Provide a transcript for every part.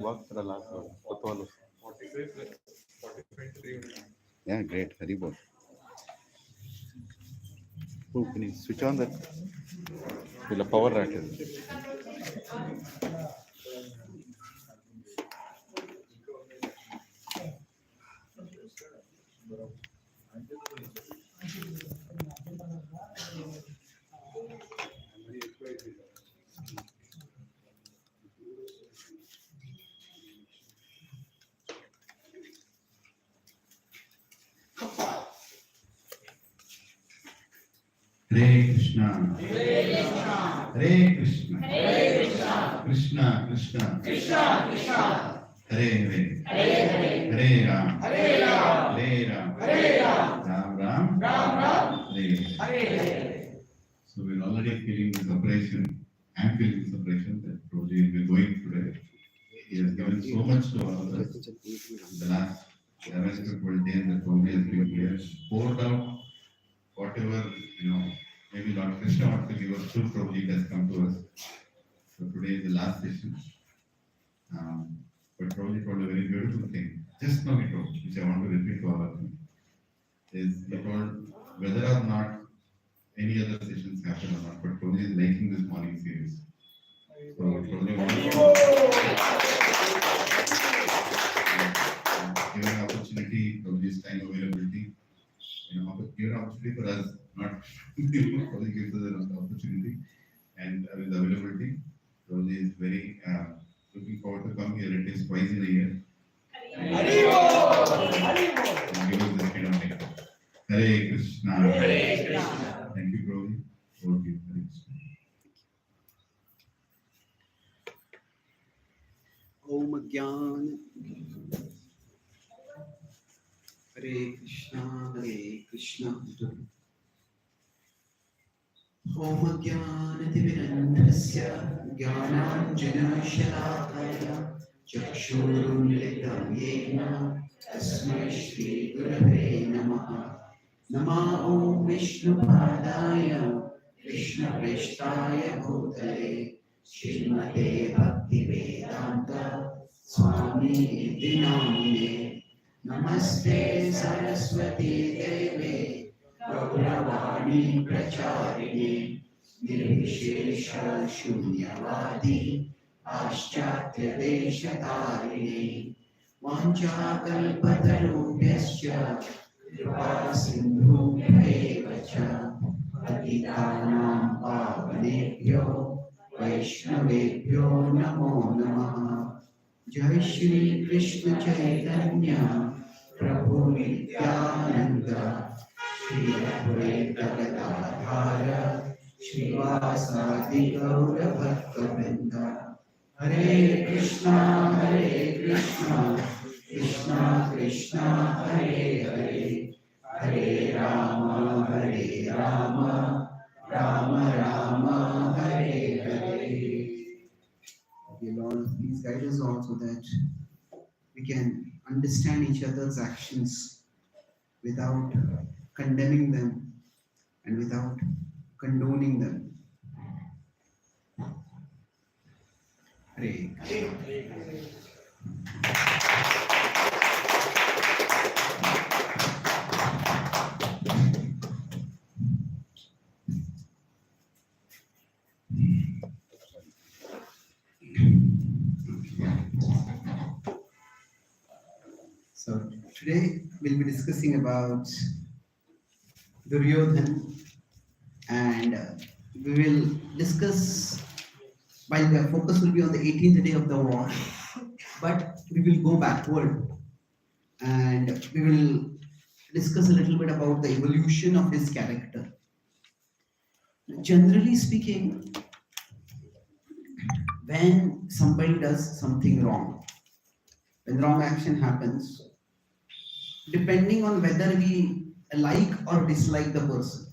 walk for the last one. Kotwal. 45 plus 45 to 3. Yeah, great. Haribol. Oh, can you switch on that? Will power rack is. Hare Krishna, Hare Krishna, Krishna Krishna, Hare Hare, Hare Ram, Hare Ram, Ram Ram, Hare Hare. So we're already feeling the separation. I'm feeling the separation that Prabhuji is going today. He has given so much to all of us. The last 11 to 12 days that Prabhuji has been here, poured out whatever, maybe Lord Krishna wants to give us through Prabhuji has come to us. So today is the last session. But Prabhuji told a very beautiful thing. Just now he told, which I want to repeat to all of you, is he told whether or not any other sessions happen or not, but Prabhuji is liking this morning series. So Prabhuji wants giving opportunity, Prabhuji's time availability, give an opportunity for us, not Prabhuji gives us an opportunity and with availability. Prabhuji is very looking forward to come here at least twice in a year. And give us this kind of thing. Hare Krishna. Hare Krishna. Thank you, Prabhuji. Over to you. Hare Krishna. Om Gyan. Hare Krishna, Hare Krishna. Om Gyanatimirandhasya Gyananjana Shalakaya Chakshurunmilitam Yena Tasmai Shri Gurave Namaha. Nama Om Vishnupadaya Krishna Prestaya Bhutale Srimate Bhakti Vedanta Swami Iti Namine. Namaste Saraswati Deve Gauravani Pracharini Nirvishesha Shunyavadi Paschatya Deshatarini Vanchakalpatarubhyascha Kripa Sindhubhya Cha Patitanam Pavanebhyo Vaishnavebhyo Namo Namaha. Jai Shri Krishna Chaitanya Prabhu Nityananda Shri Advaita Gadadhara Srivasadi Gaura Bhakta Hare Krishna Krishna Krishna Hare Hare Hare Rama Rama Rama Hare Hare. Dear Lord, please guide us all so that we can understand each other's actions without condemning them and without condoning them. Hare Krishna. So today we'll be discussing about Duryodhan, and we will discuss, while the focus will be on the 18th day of the war, but we will go backward and we will discuss a little bit about the evolution of his character. Generally speaking, when somebody does something wrong, when wrong action happens, depending on whether we like or dislike the person,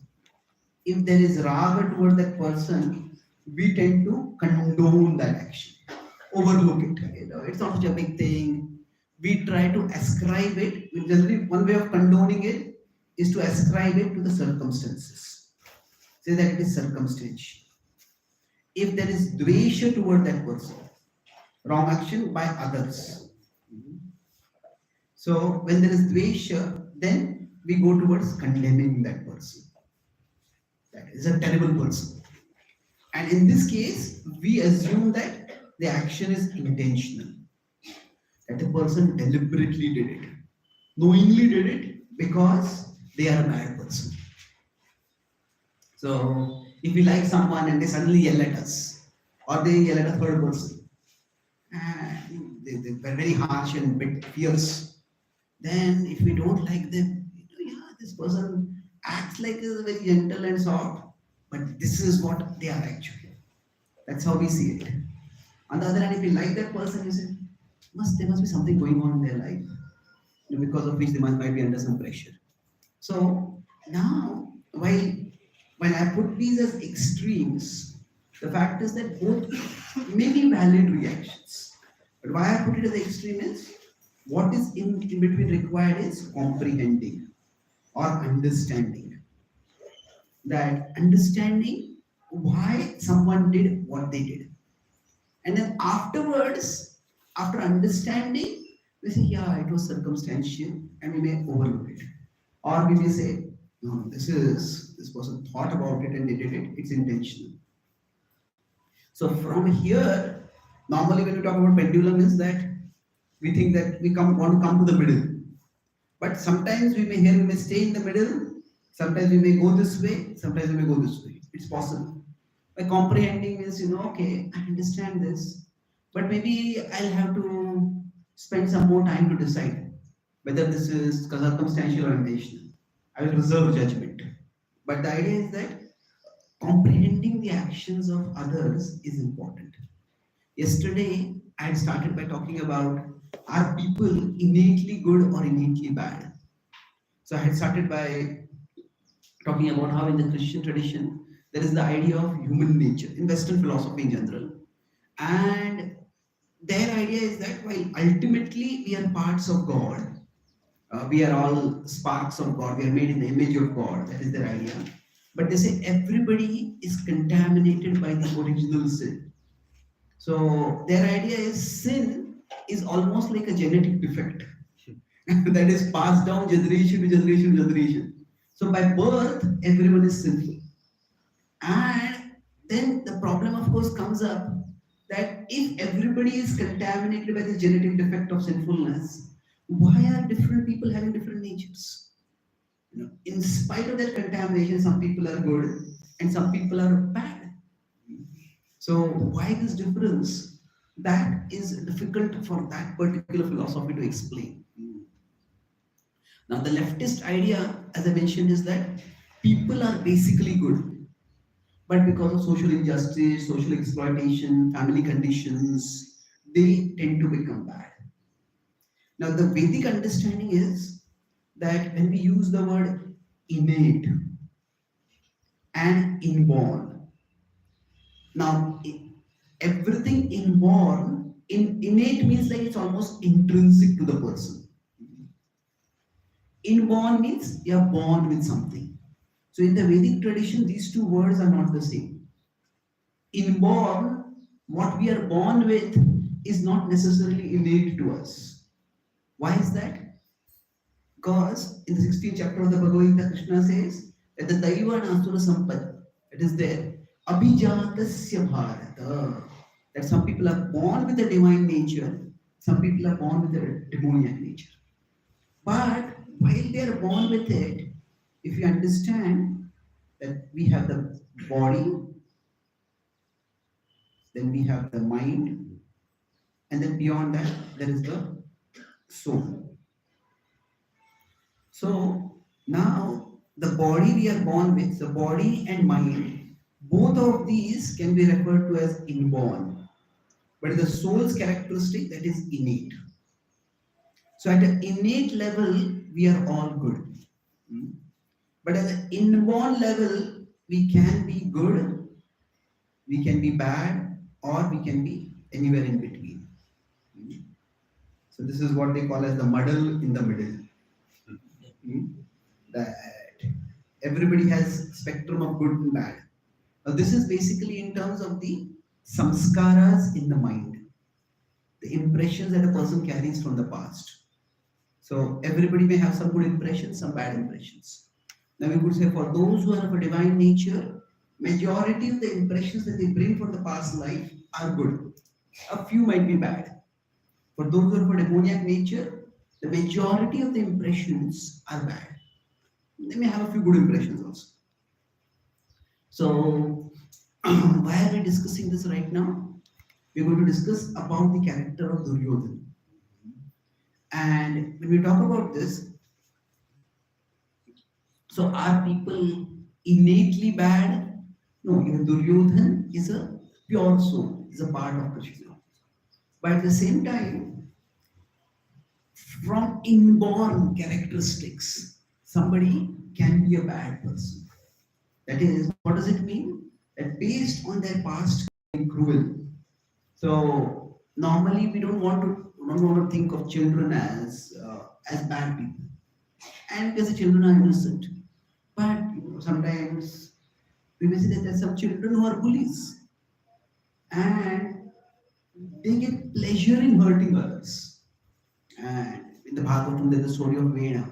if there is raga toward that person, we tend to condone that action, overlook it. It's not such a big thing. We try to ascribe it. Generally, one way of condoning it is to ascribe it to the circumstances. Say that it is circumstantial. If there is dvesha toward that person, wrong action by others. So when there is dvesha, then we go towards condemning that person. That is a terrible person. And in this case, we assume that the action is intentional, that the person deliberately did it, knowingly did it because they are a bad person. So if we like someone and they suddenly yell at us, or they yell at a third person, and they're very harsh and bit fierce, then if we don't like them, yeah, this person acts like is very gentle and soft, but this is what they are actually. That's how we see it. On the other hand, if we like that person, you say, there must be something going on in their life, because of which they might be under some pressure. So now, while I put these as extremes, the fact is that both may be valid reactions. But why I put it as extreme is what is in between required is comprehending or understanding. That understanding why someone did what they did. And then afterwards, after understanding, we say, yeah, it was circumstantial, and we may overlook it. Or we may say, no, this person thought about it and they did it, it's intentional. So from here, normally when we talk about pendulum is that we think that want to come to the middle. But sometimes we may stay in the middle, sometimes we may go this way, sometimes we may go this way. It's possible. By comprehending means, okay, I understand this, but maybe I'll have to spend some more time to decide whether this is circumstantial or intentional. I will reserve judgment. But the idea is that comprehending the actions of others is important. Yesterday, I had started by talking about, are people innately good or innately bad? So I had started by talking about how in the Christian tradition, there is the idea of human nature, in Western philosophy in general. And their idea is that while ultimately we are parts of God, we are all sparks of God, we are made in the image of God, that is their idea. But they say everybody is contaminated by the original sin. So their idea is sin is almost like a genetic defect that is passed down generation to generation to generation. So by birth, everyone is sinful. And then the problem, of course, comes up that if everybody is contaminated by the genetic defect of sinfulness, why are different people having different natures? In spite of their contamination, some people are good and some people are bad. So why this difference? That is difficult for that particular philosophy to explain. Now the leftist idea, as I mentioned, is that people are basically good, but because of social injustice, social exploitation, family conditions, they tend to become bad. Now the Vedic understanding is that when we use the word innate and inborn, now everything innate means like it's almost intrinsic to the person. Inborn means you are born with something. So in the Vedic tradition, these two words are not the same. Inborn, what we are born with, is not necessarily innate to us. Why is that? Because in the 16th chapter of the Bhagavad Gita, Krishna says that the Daiva and Asura Sampad, it is there, Abhijatasya Bharata, that some people are born with a divine nature, some people are born with a demoniac nature. But while they are born with it, if you understand that we have the body, then we have the mind, and then beyond that, there is the soul. So now the body we are born with, the body and mind, both of these can be referred to as inborn. But the soul's characteristic, that is innate. So at an innate level, we are all good. But at the inborn level, we can be good, we can be bad, or we can be anywhere in between. So this is what they call as the muddle in the middle. That everybody has spectrum of good and bad. Now this is basically in terms of the samskaras in the mind. the impressions that a person carries from the past. So everybody may have some good impressions, some bad impressions. Now we could say for those who are of a divine nature, majority of the impressions that they bring from the past life are good. A few might be bad. For those who are of a demoniac nature, the majority of the impressions are bad. They may have a few good impressions also. So why are we discussing this right now? We're going to discuss about the character of Duryodhana. And when we talk about this, so are people innately bad? No, even Duryodhana is a pure soul, is a part of Krishna. But at the same time, from inborn characteristics, somebody can be a bad person. That is, what does it mean? That based on their past, being cruel. So normally we don't want to think of children as bad people, and because the children are innocent. But sometimes we may see that there are some children who are bullies, and they get pleasure in hurting others. And in the Bhagavatam, there's the story of Veda.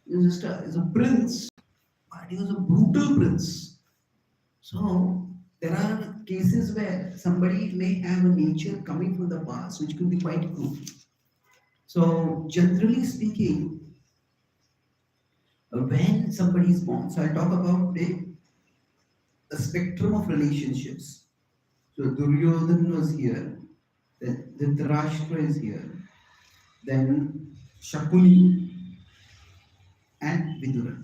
He's a prince, but he was a brutal prince. So there are cases where somebody may have a nature coming from the past which could be quite cruel. So generally speaking, when somebody is born, so I'll talk about the spectrum of relationships. So Duryodhana was here, then Dhritarashtra is here, then Shakuni and Vidura.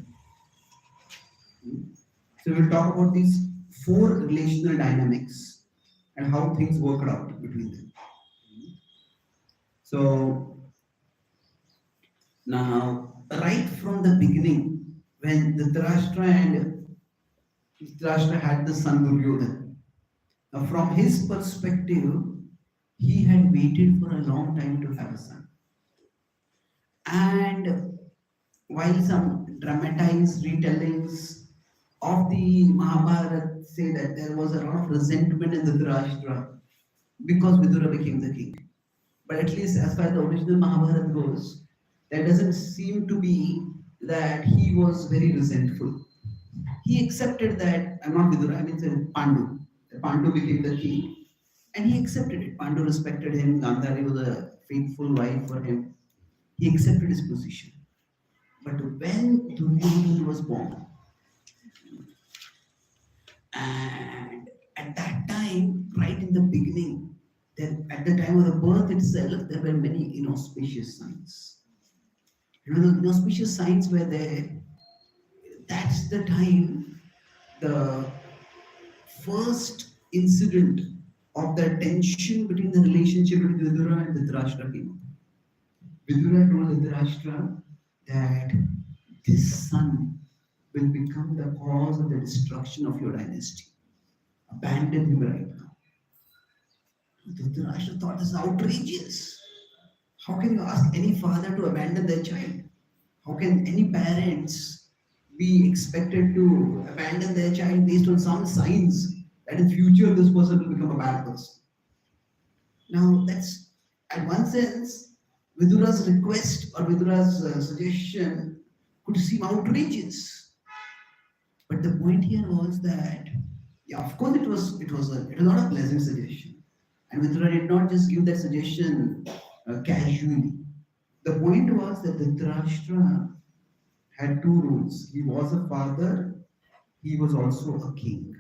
So we'll talk about these 4 relational dynamics and how things worked out between them. So now, right from the beginning, when Dhritarashtra had the son Duryodhana, now from his perspective, he had waited for a long time to have a son. And while some dramatized retellings of the Mahabharat say that there was a lot of resentment in Dhritarashtra because Vidura became the king. But at least as far as the original Mahabharat goes, there doesn't seem to be that he was very resentful. He accepted that, I'm not Vidura, I mean Pandu. Pandu became the king, and he accepted it. Pandu respected him, Gandhari was a faithful wife for him. He accepted his position. But when Duryodhana was born, and at that time, right in the beginning, at the time of the birth itself, there were many inauspicious signs. The inauspicious signs were there. That's the time the first incident of the tension between the relationship between Vidura and Dhritarashtra came up. Vidura told Dhritarashtra that this son will become the cause of the destruction of your dynasty. Abandon him right now. Dhritarashtra thought this is outrageous. How can you ask any father to abandon their child? How can any parents be expected to abandon their child based on some signs that in future this person will become a bad person? Now that's, at one sense, Vidura's request or Vidura's suggestion could seem outrageous. But the point here was that, yeah, of course it was not a pleasant suggestion. And Vidura did not just give that suggestion casually. The point was that Dhritarashtra had 2 roles. He was a father, he was also a king.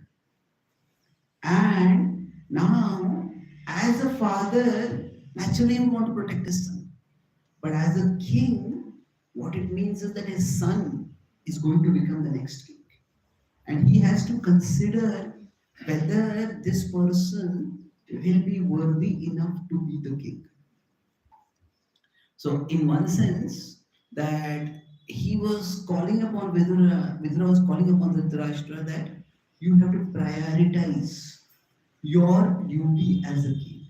And now, as a father, naturally he would want to protect his son. But as a king, what it means is that his son is going to become the next king. And he has to consider whether this person will be worthy enough to be the king. So in one sense, that he was calling upon Vidura was calling upon Dhritarashtra that you have to prioritize your duty as a king.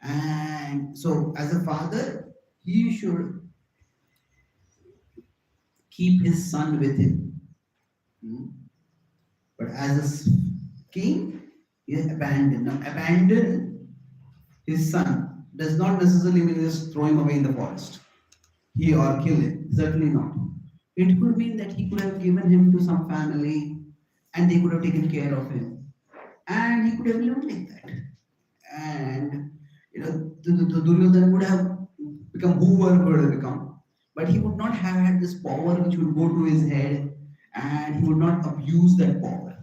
And so as a father, he should keep his son with him. But as a king, he abandon his son does not necessarily mean just throw him away in the forest. He or kill him. Certainly not. It could mean that he could have given him to some family and they could have taken care of him. And he could have lived like that. And the Duryodhana would have become whoever would have become. But he would not have had this power which would go to his head and he would not abuse that power.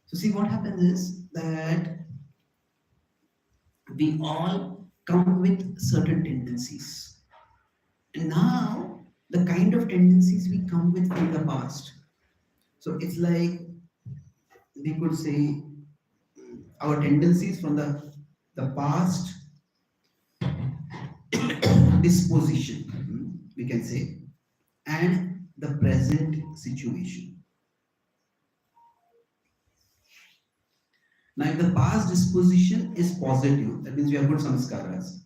So see what happens is that we all come with certain tendencies. And now the kind of tendencies we come with from the past. So it's like we could say our tendencies from the past disposition, we can say, and the present situation. Now, if the past disposition is positive, that means we have good samskaras,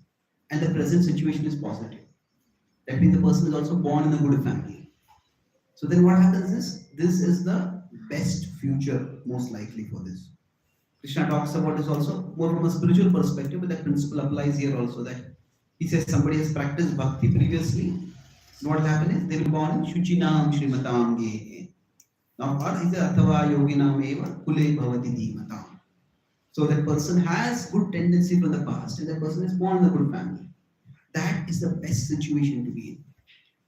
and the present situation is positive, that means the person is also born in a good family. So then what happens is, this is the best future most likely for this. Krishna talks about this also more from a spiritual perspective, but that principle applies here also, that he says somebody has practiced bhakti previously. So what will happen is they will be born in Shuchinam Shrimatam Ge. Now what is the Athava Yoginam Eva Kule Bhavati Dhimatam. So that person has good tendency from the past and that person is born in a good family. That is the best situation to be in.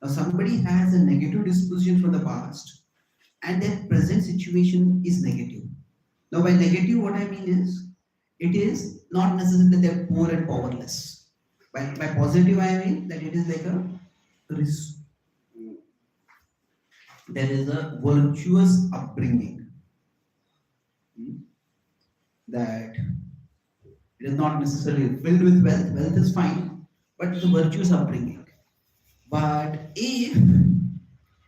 Now somebody has a negative disposition from the past and their present situation is negative. Now by negative what I mean is, it is not necessarily that they are poor and powerless. By positive I mean that it is like there is a virtuous upbringing. That it is not necessarily filled with wealth. Wealth is fine, but the virtuous upbringing. But if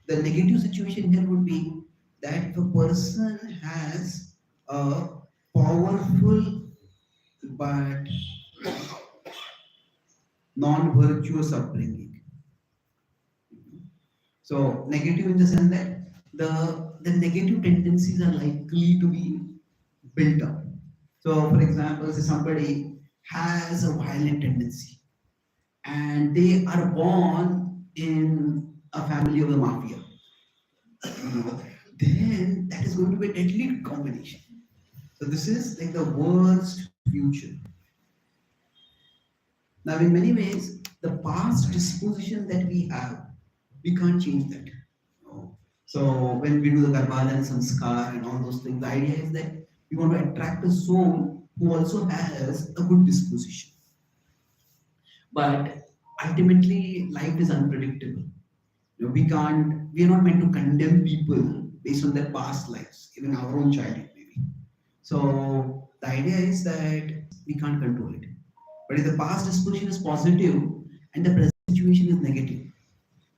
the negative situation here would be that if a person has a powerful but non-virtuous upbringing. So negative in the sense that the negative tendencies are likely to be built up. So for example, say somebody has a violent tendency and they are born in a family of the mafia, then that is going to be a deadly combination. So this is like the worst future. Now in many ways, the past disposition that we have, we can't change that. So when we do the Garbhala and Samskar and all those things, the idea is that we want to attract a soul who also has a good disposition. But ultimately, life is unpredictable. We are not meant to condemn people based on their past lives, even our own childhood maybe. So the idea is that we can't control it. But if the past disposition is positive and the present situation is negative,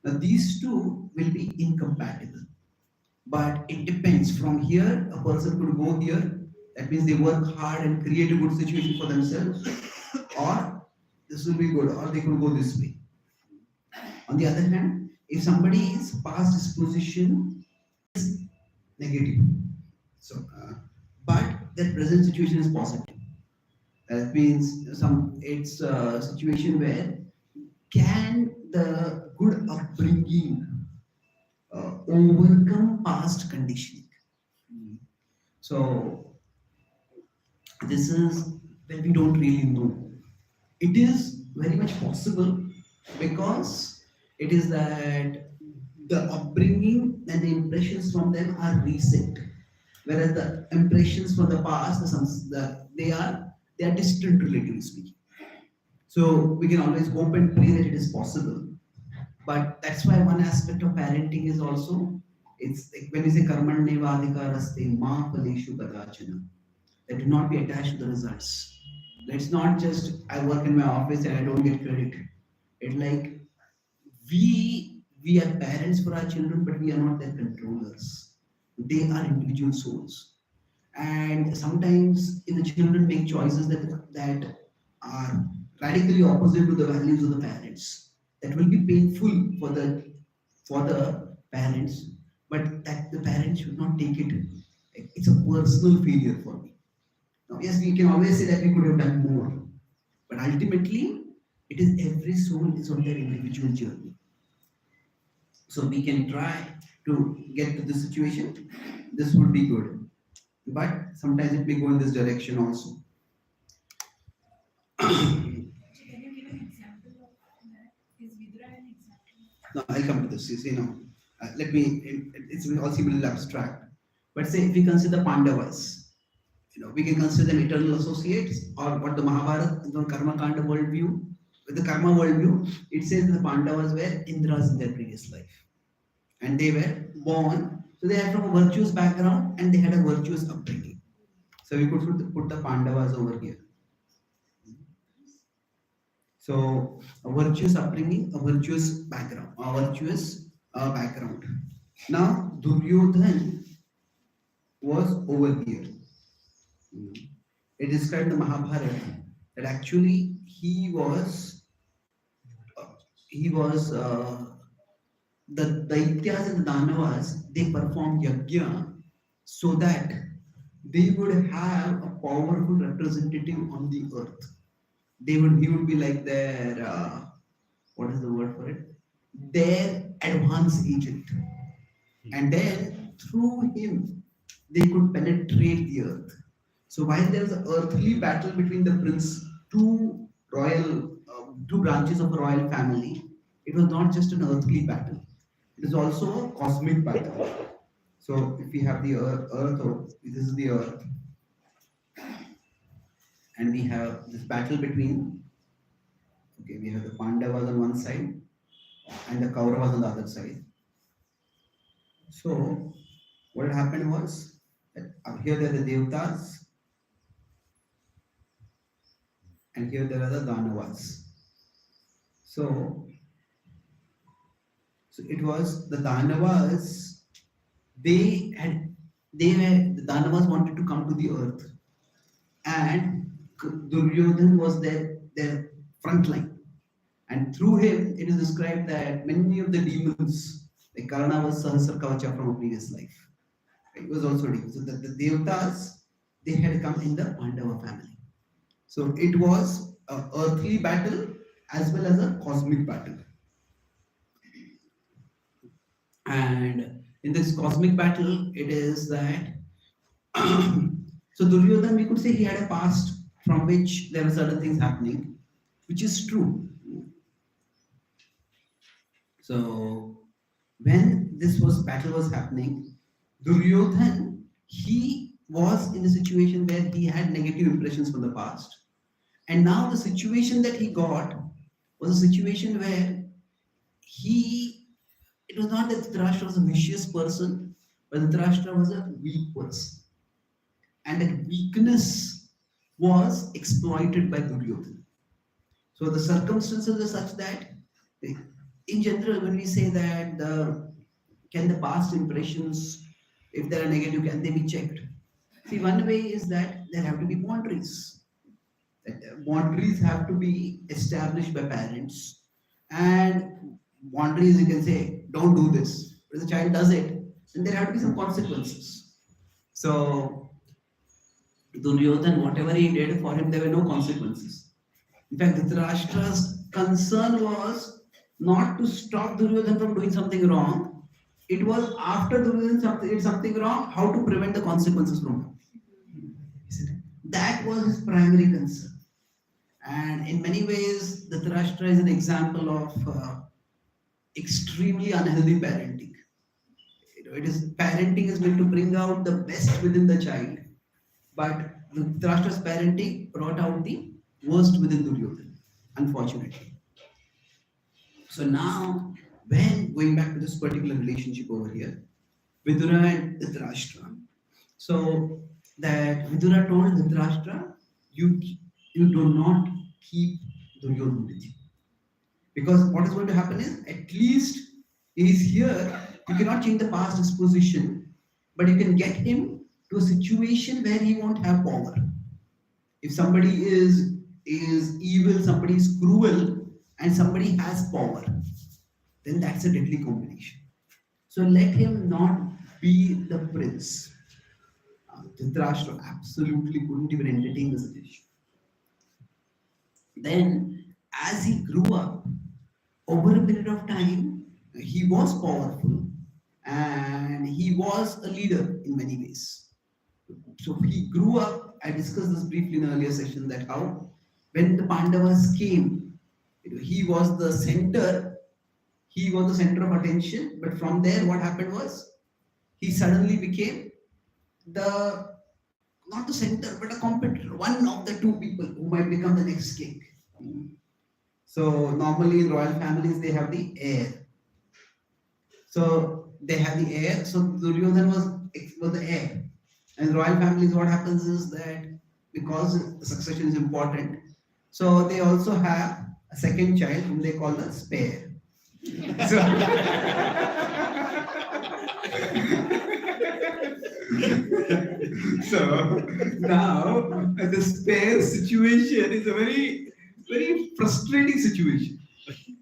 now these two will be incompatible. But it depends. From here, a person could go here. That means they work hard and create a good situation for themselves. Or this will be good, or they could go this way. On the other hand, if somebody's past disposition is negative, so but their present situation is positive. That means it's a situation where can the good upbringing overcome past conditioning. So this is where we don't really know. It is very much possible because it is that the upbringing and the impressions from them are recent, whereas the impressions from the past, they are distant, relatively speaking. So we can always hope and pray that it is possible. But that's why one aspect of parenting is also, it's like when we say karmanneva adhikaraste ma phaleshu kadachana, that do not be attached to the results. It's not just I work in my office and I don't get credit. It's like we are parents for our children, but we are not their controllers. They are individual souls. And sometimes if the children make choices that are radically opposite to the values of the parents, that will be painful for the parents, but that the parents should not take it. It's a personal failure for me. Now, yes, we can always say that we could have done more, But ultimately, it is every soul is on their individual journey. So we can try to get to this situation. This would be good. But sometimes it may go in this direction also. Can you give an example of that? Is Vidura an example? Now I'll come to this. You see now, it's all seem a little abstract. But say if we consider Pandavas, we can consider them eternal associates, or what the Mahabharat, Karma Kanda worldview. With the Karma worldview, it says that the Pandavas were Indras in their previous life, and they were born. So they are from a virtuous background, and they had a virtuous upbringing. So we could put the Pandavas over here. So a virtuous upbringing, a virtuous background, a virtuous background. Now Duryodhan was over here. It described the Mahabharata that actually he was the Daityas and the Danavas, they performed yajna so that they would have a powerful representative on the earth. He would be like their what is the word for it? Their advance agent. And then through him they could penetrate the earth. So while there was an earthly battle between the two branches of a royal family, it was not just an earthly battle. It is also a cosmic battle. So if we have the earth, this is the earth, and we have this battle between, we have the Pandavas on one side and the Kauravas on the other side. So what had happened was that up here there are the Devatas, and here there are the Danavas. So it was the Danavas, the Danavas wanted to come to the earth, and Duryodhan was their front line. And through him, it is described that many of the demons, like Karana was Sahasra Kavacha from a previous life. It was also demon. So the Devatas, they had come in the Pandava family. So it was an earthly battle as well as a cosmic battle. And in this cosmic battle, it is that so Duryodhan, we could say he had a past from which there are certain things happening, which is true. So when this battle was happening, Duryodhan, he was in a situation where he had negative impressions from the past. And now the situation that he got was a situation where it was not that Dhritarashtra was a vicious person, but Dhritarashtra was a weak person. And that weakness was exploited by Duryodhana. So the circumstances are such that, in general, when we say that can the past impressions, if they are negative, can they be checked? See, one way is that there have to be boundaries. Boundaries have to be established by parents, and boundaries, you can say, don't do this. If the child does it, then there have to be some consequences. So Duryodhan, whatever he did, for him there were no consequences. In fact, Dhritarashtra's concern was not to stop Duryodhan from doing something wrong. It was after Duryodhan did something wrong, how to prevent the consequences from him. That was his primary concern. And in many ways, Dhritarashtra is an example of extremely unhealthy parenting. Parenting is meant to bring out the best within the child, but Dhritarashtra's parenting brought out the worst within Duryodhana, unfortunately. So now, when going back to this particular relationship over here, Vidura and Dhritarashtra, so that Vidura told Dhritarashtra, you do not keep Duryodhana with you. Because what is going to happen is, at least he is here, you cannot change the past disposition, but you can get him to a situation where he won't have power. If somebody is evil, somebody is cruel, and somebody has power, then that's a deadly combination. So let him not be the prince. Dhritarashtra absolutely couldn't even entertain the suggestion. Then, as he grew up, over a period of time, he was powerful and he was a leader in many ways. So he grew up. I discussed this briefly in an earlier session that how when the Pandavas came, he was the center, he was the center of attention. But from there, what happened was he suddenly became the not the center but a competitor, one of the two people who might become the next king. So normally in royal families they have the heir. So they have the heir. So Duryodhan was the heir. And in royal families, what happens is that because the succession is important, so they also have a second child whom they call the spare. So, so now the spare situation is a very, very frustrating situation.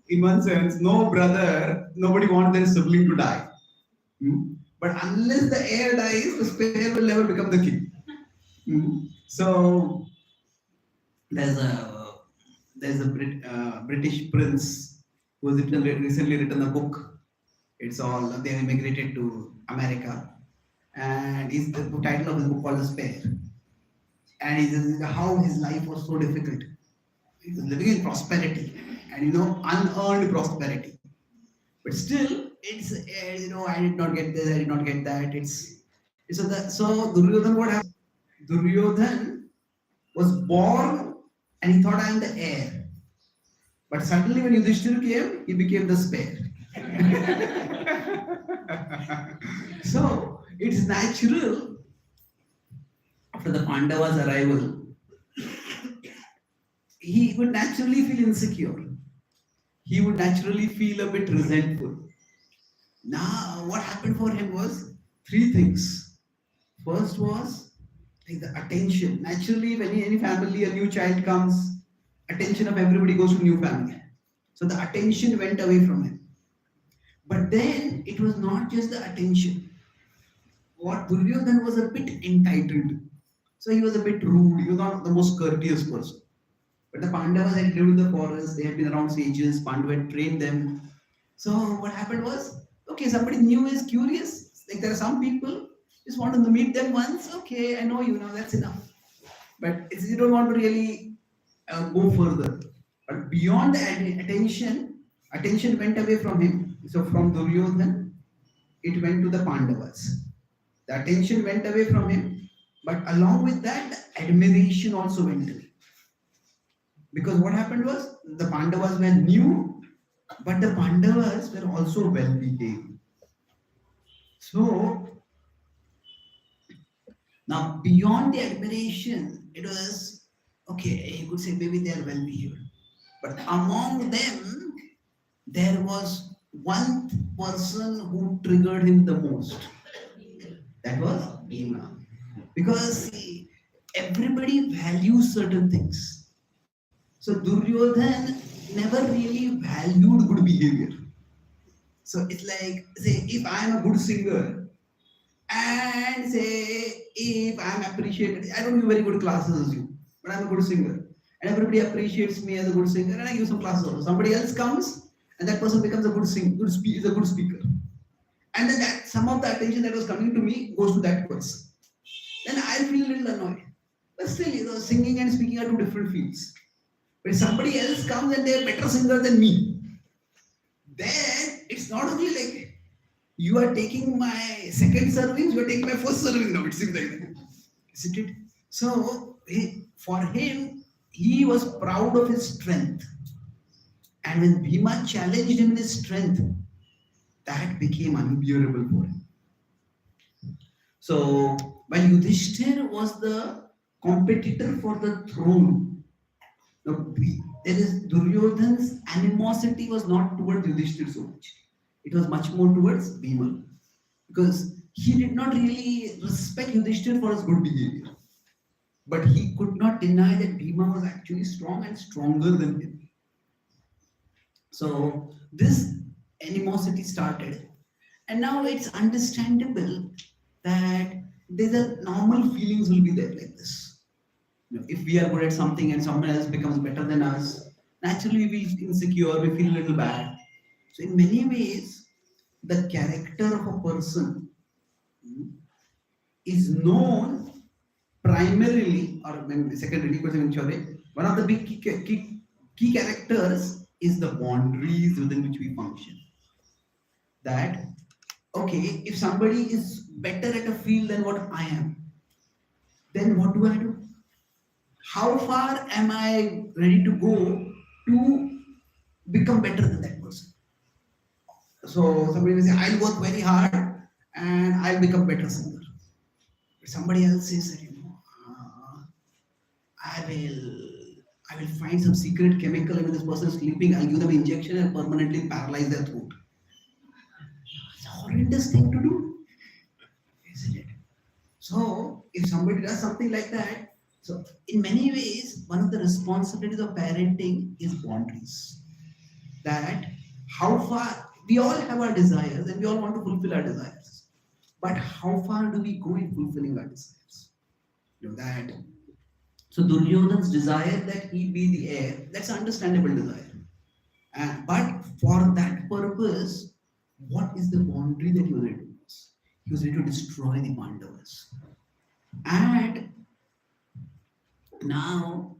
In one sense, no brother, nobody wants their sibling to die. But unless the heir dies, the spare will never become the king. So there's a British prince who has recently written a book. It's all they immigrated to America, and the title of the book called The Spare. And he says how his life was so difficult. He was living in prosperity, and unearned prosperity. But still, it's I did not get this, I did not get that. So Duryodhan, what happened? Duryodhan was born and he thought I am the heir. But suddenly when Yudhishthira came, he became the spare. So it's natural after the Pandavas' arrival, he would naturally feel insecure. He would naturally feel a bit resentful. Now, what happened for him was three things. First was like the attention. Naturally, when any family, a new child comes, attention of everybody goes to new family. So the attention went away from him. But then it was not just the attention. What Duryodhan was a bit entitled. So he was a bit rude. He was not the most courteous person. But the Pandavas had lived in the forest, they had been around sages, Pandu had trained them. So what happened was, okay, somebody new is curious. Like there are some people, just want to meet them once, okay, I know you now, that's enough. But you don't want to really go further. But beyond the attention went away from him. So from Duryodhan, it went to the Pandavas. The attention went away from him, but along with that, the admiration also went away. Because what happened was the Pandavas were new, but the Pandavas were also well behaved. So now beyond the admiration, it was okay, you could say maybe they are well behaved. But among them, there was one person who triggered him the most. That was Bhima. Because everybody values certain things. So Duryodhan never really valued good behavior. So it's like, say, if I am a good singer, and say, if I am appreciated, I don't give very good classes as you, but I'm a good singer. And everybody appreciates me as a good singer, and I give some classes also. Somebody else comes, and that person becomes a good singer, is a good speaker. And then that some of the attention that was coming to me goes to that person. Then I feel a little annoyed. But still, singing and speaking are two different fields. But if somebody else comes and they're a better singer than me, then it's not only like you are taking my second serving, you are taking my first serving now, it seems like that. Isn't it? So for him, he was proud of his strength. And when Bhima challenged him in his strength, that became unbearable for him. So while Yudhishthir was the competitor for the throne, there is Duryodhan's animosity was not towards Yudhishthir so much. It was much more towards Bhima. Because he did not really respect Yudhishthir for his good behavior. But he could not deny that Bhima was actually strong and stronger than him. So this animosity started. And now it's understandable that there's a normal feelings will be there like this. If we are good at something and someone else becomes better than us, naturally we feel insecure, we feel a little bad. So in many ways, the character of a person is known primarily, or secondary, one of the big key characters is the boundaries within which we function. That, okay, if somebody is better at a field than what I am, then what do I do? How far am I ready to go to become better than that person? So somebody will say, I'll work very hard and I'll become better singer. But somebody else says that, I will find some secret chemical and when this person is sleeping, I'll give them an injection and permanently paralyze their throat. It's a horrendous thing to do, isn't it? So if somebody does something like that, so in many ways, one of the responsibilities of parenting is boundaries. That how far we all have our desires and we all want to fulfill our desires. But how far do we go in fulfilling our desires? That. So Duryodhana's desire that he be the heir, that's an understandable desire. But for that purpose, what is the boundary that he was ready to use? He was ready to destroy the Pandavas. And now,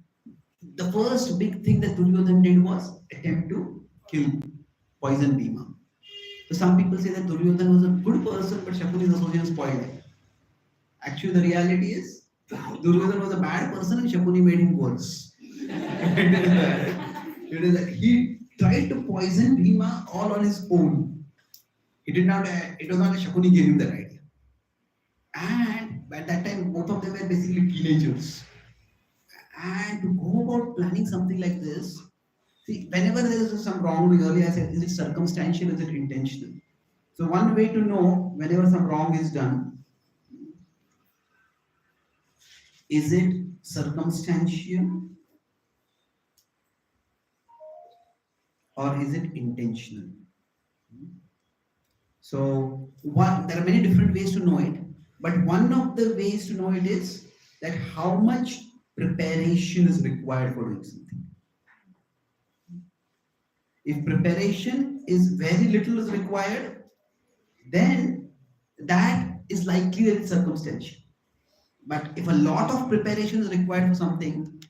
the first big thing that Duryodhana did was attempt to kill, poison Bhima. So some people say that Duryodhana was a good person, but Shakuni's association spoiled him. Actually, the reality is, Duryodhana was a bad person and Shakuni made him worse. It is that he tried to poison Bhima all on his own. It was not that Shakuni gave him that idea. And at that time, both of them were basically teenagers. And to go about planning something like this, see, whenever there is some wrongdoing, earlier I said, is it circumstantial, is it intentional? So one way to know whenever some wrong is done, is it circumstantial or is it intentional? So there are many different ways to know it, but one of the ways to know it is that how much preparation is required for doing something. If preparation is very little is required, then that is likely that it's circumstantial. But if a lot of preparation is required for something,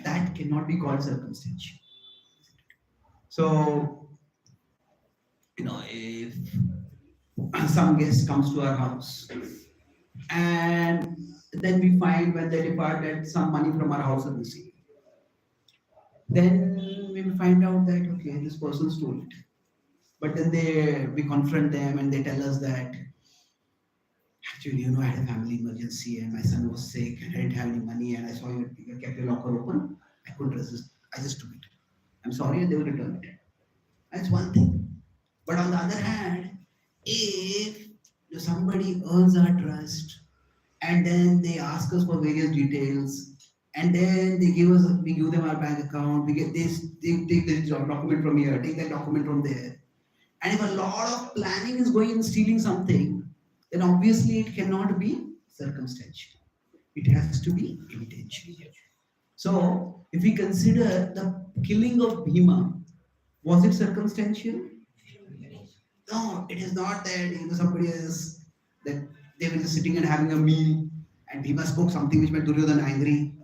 that cannot be called circumstantial. So, if some guest comes to our house and then we find when they departed some money from our house is missing, then we will find out that, okay, this person stole it. But then we confront them and they tell us that, actually, I had a family emergency and my son was sick and I didn't have any money and I saw you kept your locker open. I couldn't resist. I just took it. I'm sorry, and they will return it. That's one thing. But on the other hand, if somebody earns our trust and then they ask us for various details and then we give them our bank account, we get this, they take this document from here, take that document from there. And if a lot of planning is going in stealing something, then obviously it cannot be circumstantial. It has to be intentional. So, if we consider the killing of Bhima, was it circumstantial? No, it is not that somebody else, that they were just sitting and having a meal and Bhima spoke something which made Duryodhana angry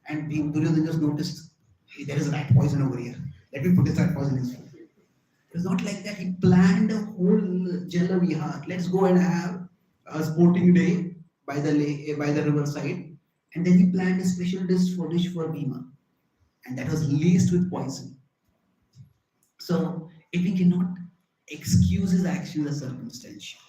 and Duryodhana just noticed, hey, there is rat poison over here. Let me put this rat poison in his food. It was not like that. He planned a whole Jala Vihar. Let's go and have a sporting day by the riverside, and then he planned a special dish for Bhima, and that was laced with poison. So if we cannot excuse his actions as circumstantial,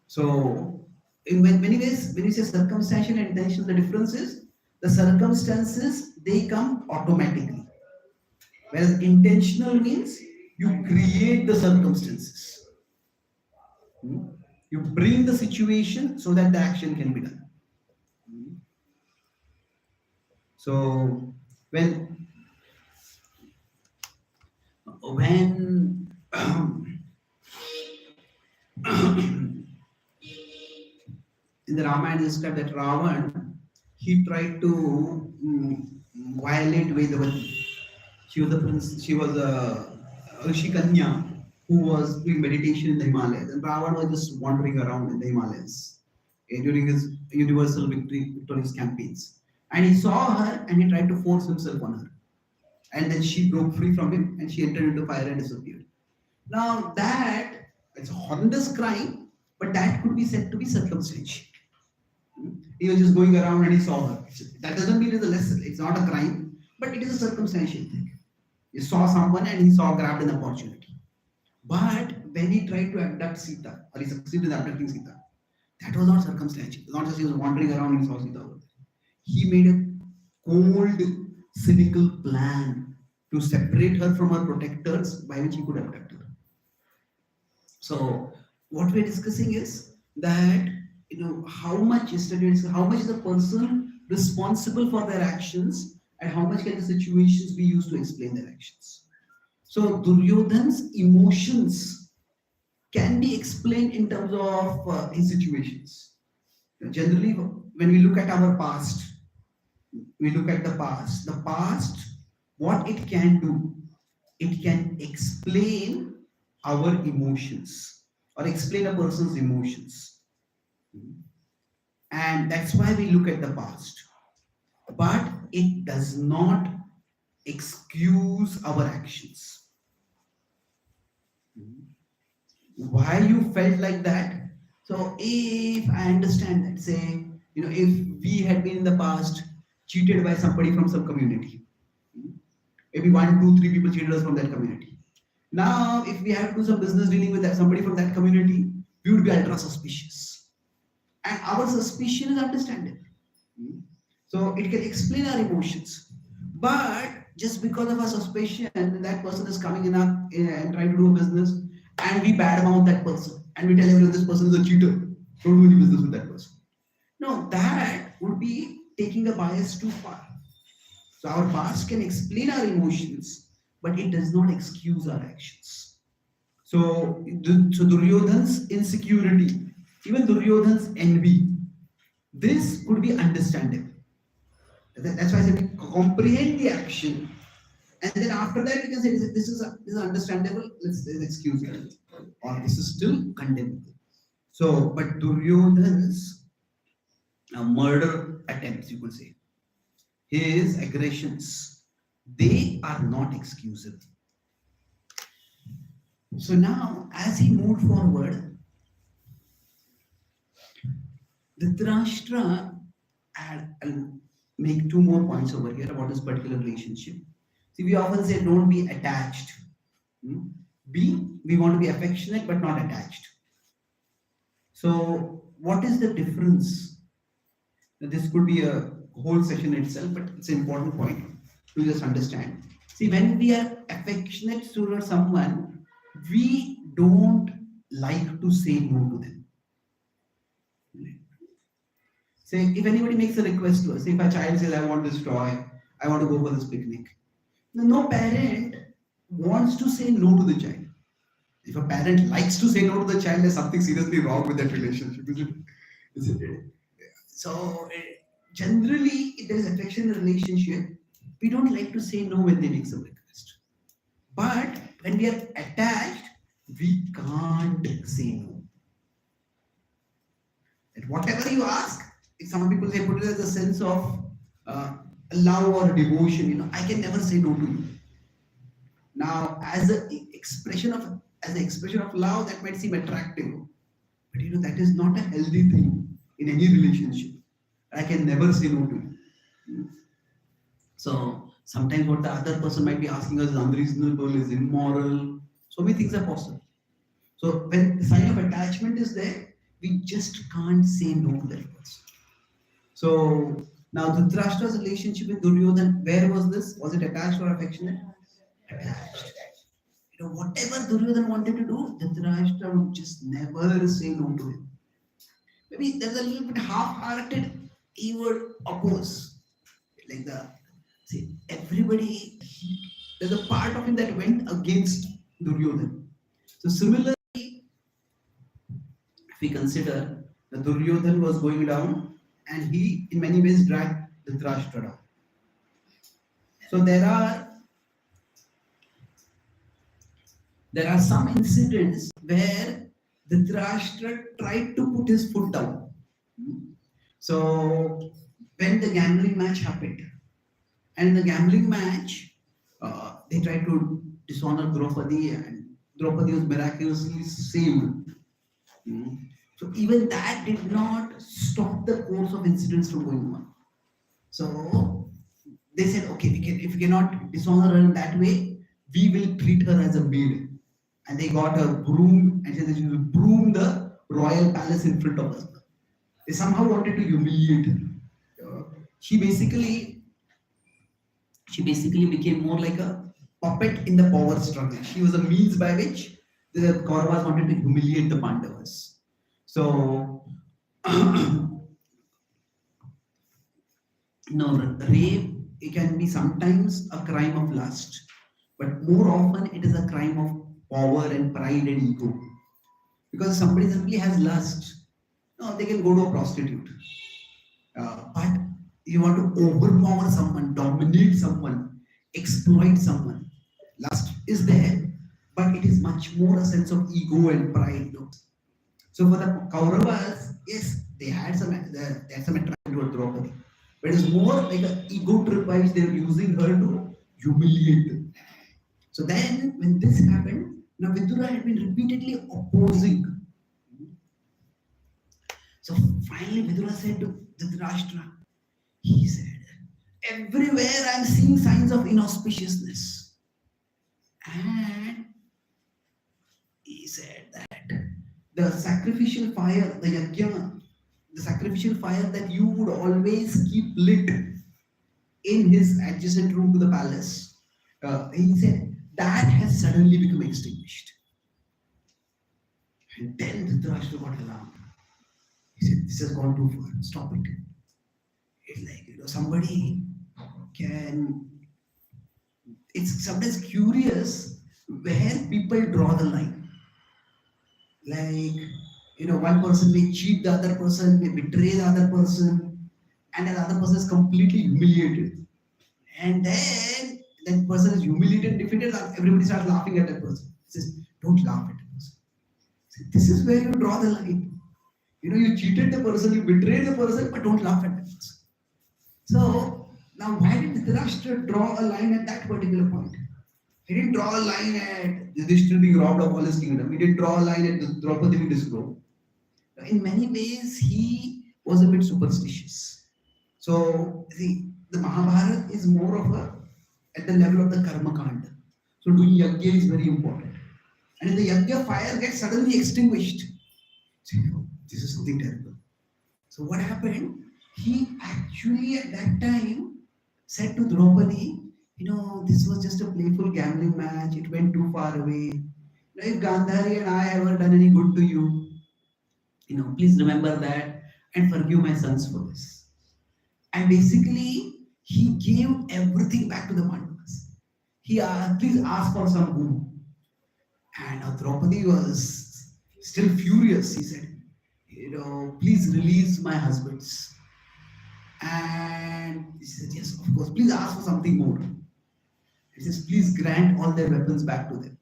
so in many ways, when we say circumstantial and intentional, the difference is the circumstances they come automatically, whereas intentional means you create the circumstances. You bring the situation so that the action can be done. So when in the Ramayana it is described that Ravan he tried to violate Vedavati. She was the prince. She was a Rishi Kanya who was doing meditation in the Himalayas, and Ravana was just wandering around in the Himalayas during his universal victorious campaigns. And he saw her, and he tried to force himself on her. And then she broke free from him, and she entered into fire and disappeared. Now that it's a horrendous crime, but that could be said to be circumstantial. He was just going around and he saw her. That doesn't mean it's a lesson. It's not a crime, but it is a circumstantial thing. He saw someone and he saw grabbed an opportunity. But when he tried to abduct Sita, or he succeeded in abducting Sita, that was not circumstantial. It's not just he was wandering around and he saw Sita over there. He made a cold, cynical plan to separate her from her protectors by which he could abduct her. So what we're discussing is that how much is a person responsible for their actions, and how much can the situations be used to explain their actions. So Duryodhana's emotions can be explained in terms of his situations. Generally, when we look at our past, the past, what it can do, it can explain our emotions or explain a person's emotions. And that's why we look at the past. But it does not excuse our actions. Why you felt like that? So if I understand that, say, if we had been in the past cheated by somebody from some community, maybe 1, 2, 3 people cheated us from that community. Now, if we have to do some business dealing with somebody from that community, we would be ultra suspicious. And our suspicion is understandable. So it can explain our emotions. But just because of our suspicion, that person is coming in and trying to do a business, and we badmouth that person, and we tell everyone this person is a cheater, don't do any business with that person. No, that would be taking the bias too far. So our past can explain our emotions, but it does not excuse our actions. So Duryodhana's insecurity, even Duryodhana's envy, this could be understandable. That's why I said comprehend the action, and then after that we can say this is understandable, let's excuse it, or this is still condemnable. So, but Duryodhana's murder attempts, you could say, his aggressions, they are not excusable. So now, as he moved forward, Dhritarashtra, I'll make 2 more points over here about this particular relationship. See, we often say don't be attached. We want to be affectionate but not attached. So what is the difference? This could be a whole session itself, but it's an important point to just understand. See, when we are affectionate towards someone, we don't like to say no to them. Say, if anybody makes a request to us, if a child says, I want this toy, I want to go for this picnic. No parent wants to say no to the child. If a parent likes to say no to the child, there's something seriously wrong with that relationship, isn't it? So, generally, if there is affection in a relationship, we don't like to say no when they make some request. But when we are attached, we can't say no. And whatever you ask, if some people say put it as a sense of love or devotion, I can never say no to you. Now, as an expression of love, that might seem attractive, but that is not a healthy thing in any relationship. I can never say no to you. So sometimes what the other person might be asking us is unreasonable, is immoral. So many things are possible. So when the sign of attachment is there, we just can't say no to that person. So now Dhritarashtra's relationship with Duryodhana, where was this? Was it attached or affectionate? Attached. Whatever Duryodhana wanted to do, Dhritarashtra would just never say no to him. Maybe there's a little bit half-hearted, he would oppose. Like everybody, there's a part of him that went against Duryodhana. So similarly, if we consider that Duryodhana was going down and he in many ways dragged Dhritarashtra down. So there are some incidents where Dhritarashtra tried to put his foot down. So when the gambling match happened, and in the gambling match, they tried to dishonor Draupadi, and Draupadi was miraculously saved. So even that did not stop the course of incidents from going on. So they said, okay, if we cannot dishonor her in that way, we will treat her as a maid. And they got a broom and said that she will broom the royal palace in front of us. They somehow wanted to humiliate her. She basically became more like a puppet in the power struggle. She was a means by which the Kauravas wanted to humiliate the Pandavas. So, rape, it can be sometimes a crime of lust, but more often it is a crime of power and pride and ego. Because somebody simply has lust, no, they can go to a prostitute. But you want to overpower someone, dominate someone, exploit someone. Lust is there, but it is much more a sense of ego and pride. So for the Kauravas, yes, they had some attraction toward Draupadi, but it is more like an ego trip by which they were using her to humiliate them. So then, when this happened, now Vidura had been repeatedly opposing. So finally, Vidura said to Dhritarashtra, he said, everywhere I am seeing signs of inauspiciousness. And he said that the sacrificial fire, the yajna, the sacrificial fire that you would always keep lit in his adjacent room to the palace, he said, that has suddenly become extinguished. And then Dhritarashtra got alarmed. He said, this has gone too far, stop it. It's like, somebody can, it's sometimes curious where people draw the line. Like, one person may cheat the other person, may betray the other person, and the other person is completely humiliated. And then that person is humiliated and defeated, and everybody starts laughing at that person. He says, don't laugh at the person. See, this is where you draw the line. You cheated the person, you betrayed the person, but don't laugh at the person. So, now why did Dhritarashtra draw a line at that particular point? He didn't draw a line at Yudhishthira being robbed of all his kingdom. He didn't draw a line at Draupadi being disrobed. In many ways, he was a bit superstitious. So, see, the Mahabharat is more of at the level of the karma kanda. So, doing yajna is very important. And if the yajna fire gets suddenly extinguished, so, this is something terrible. So, what happened? He actually at that time said to Draupadi, this was just a playful gambling match. It went too far away. If Gandhari and I ever done any good to you, please remember that and forgive my sons for this. And basically, he gave everything back to the Pandavas. He please ask for some boon. And Draupadi was still furious. He said, please release my husbands. And he said, yes, of course, please ask for something more. He says, please grant all their weapons back to them.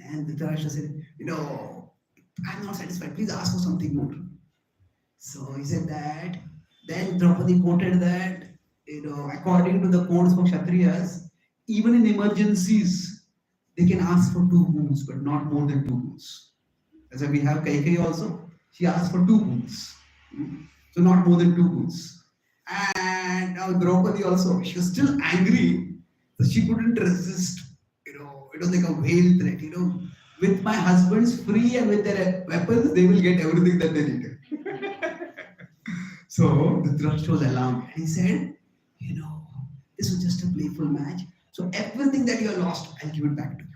And Dhritarashtra said, I'm not satisfied, please ask for something more. So he said that, then Draupadi quoted that, according to the codes for Kshatriyas, even in emergencies, they can ask for 2 boons, but not more than 2 boons. That's why we have Kaikeyi also, she asked for 2 boons. So not more than 2 boons. And now Draupadi also, she was still angry. So she couldn't resist, it was like a veiled threat, with my husbands free and with their weapons, they will get everything that they needed. So Dhritarashtra was alarmed and he said, this was just a playful match. So everything that you have lost, I'll give it back to you.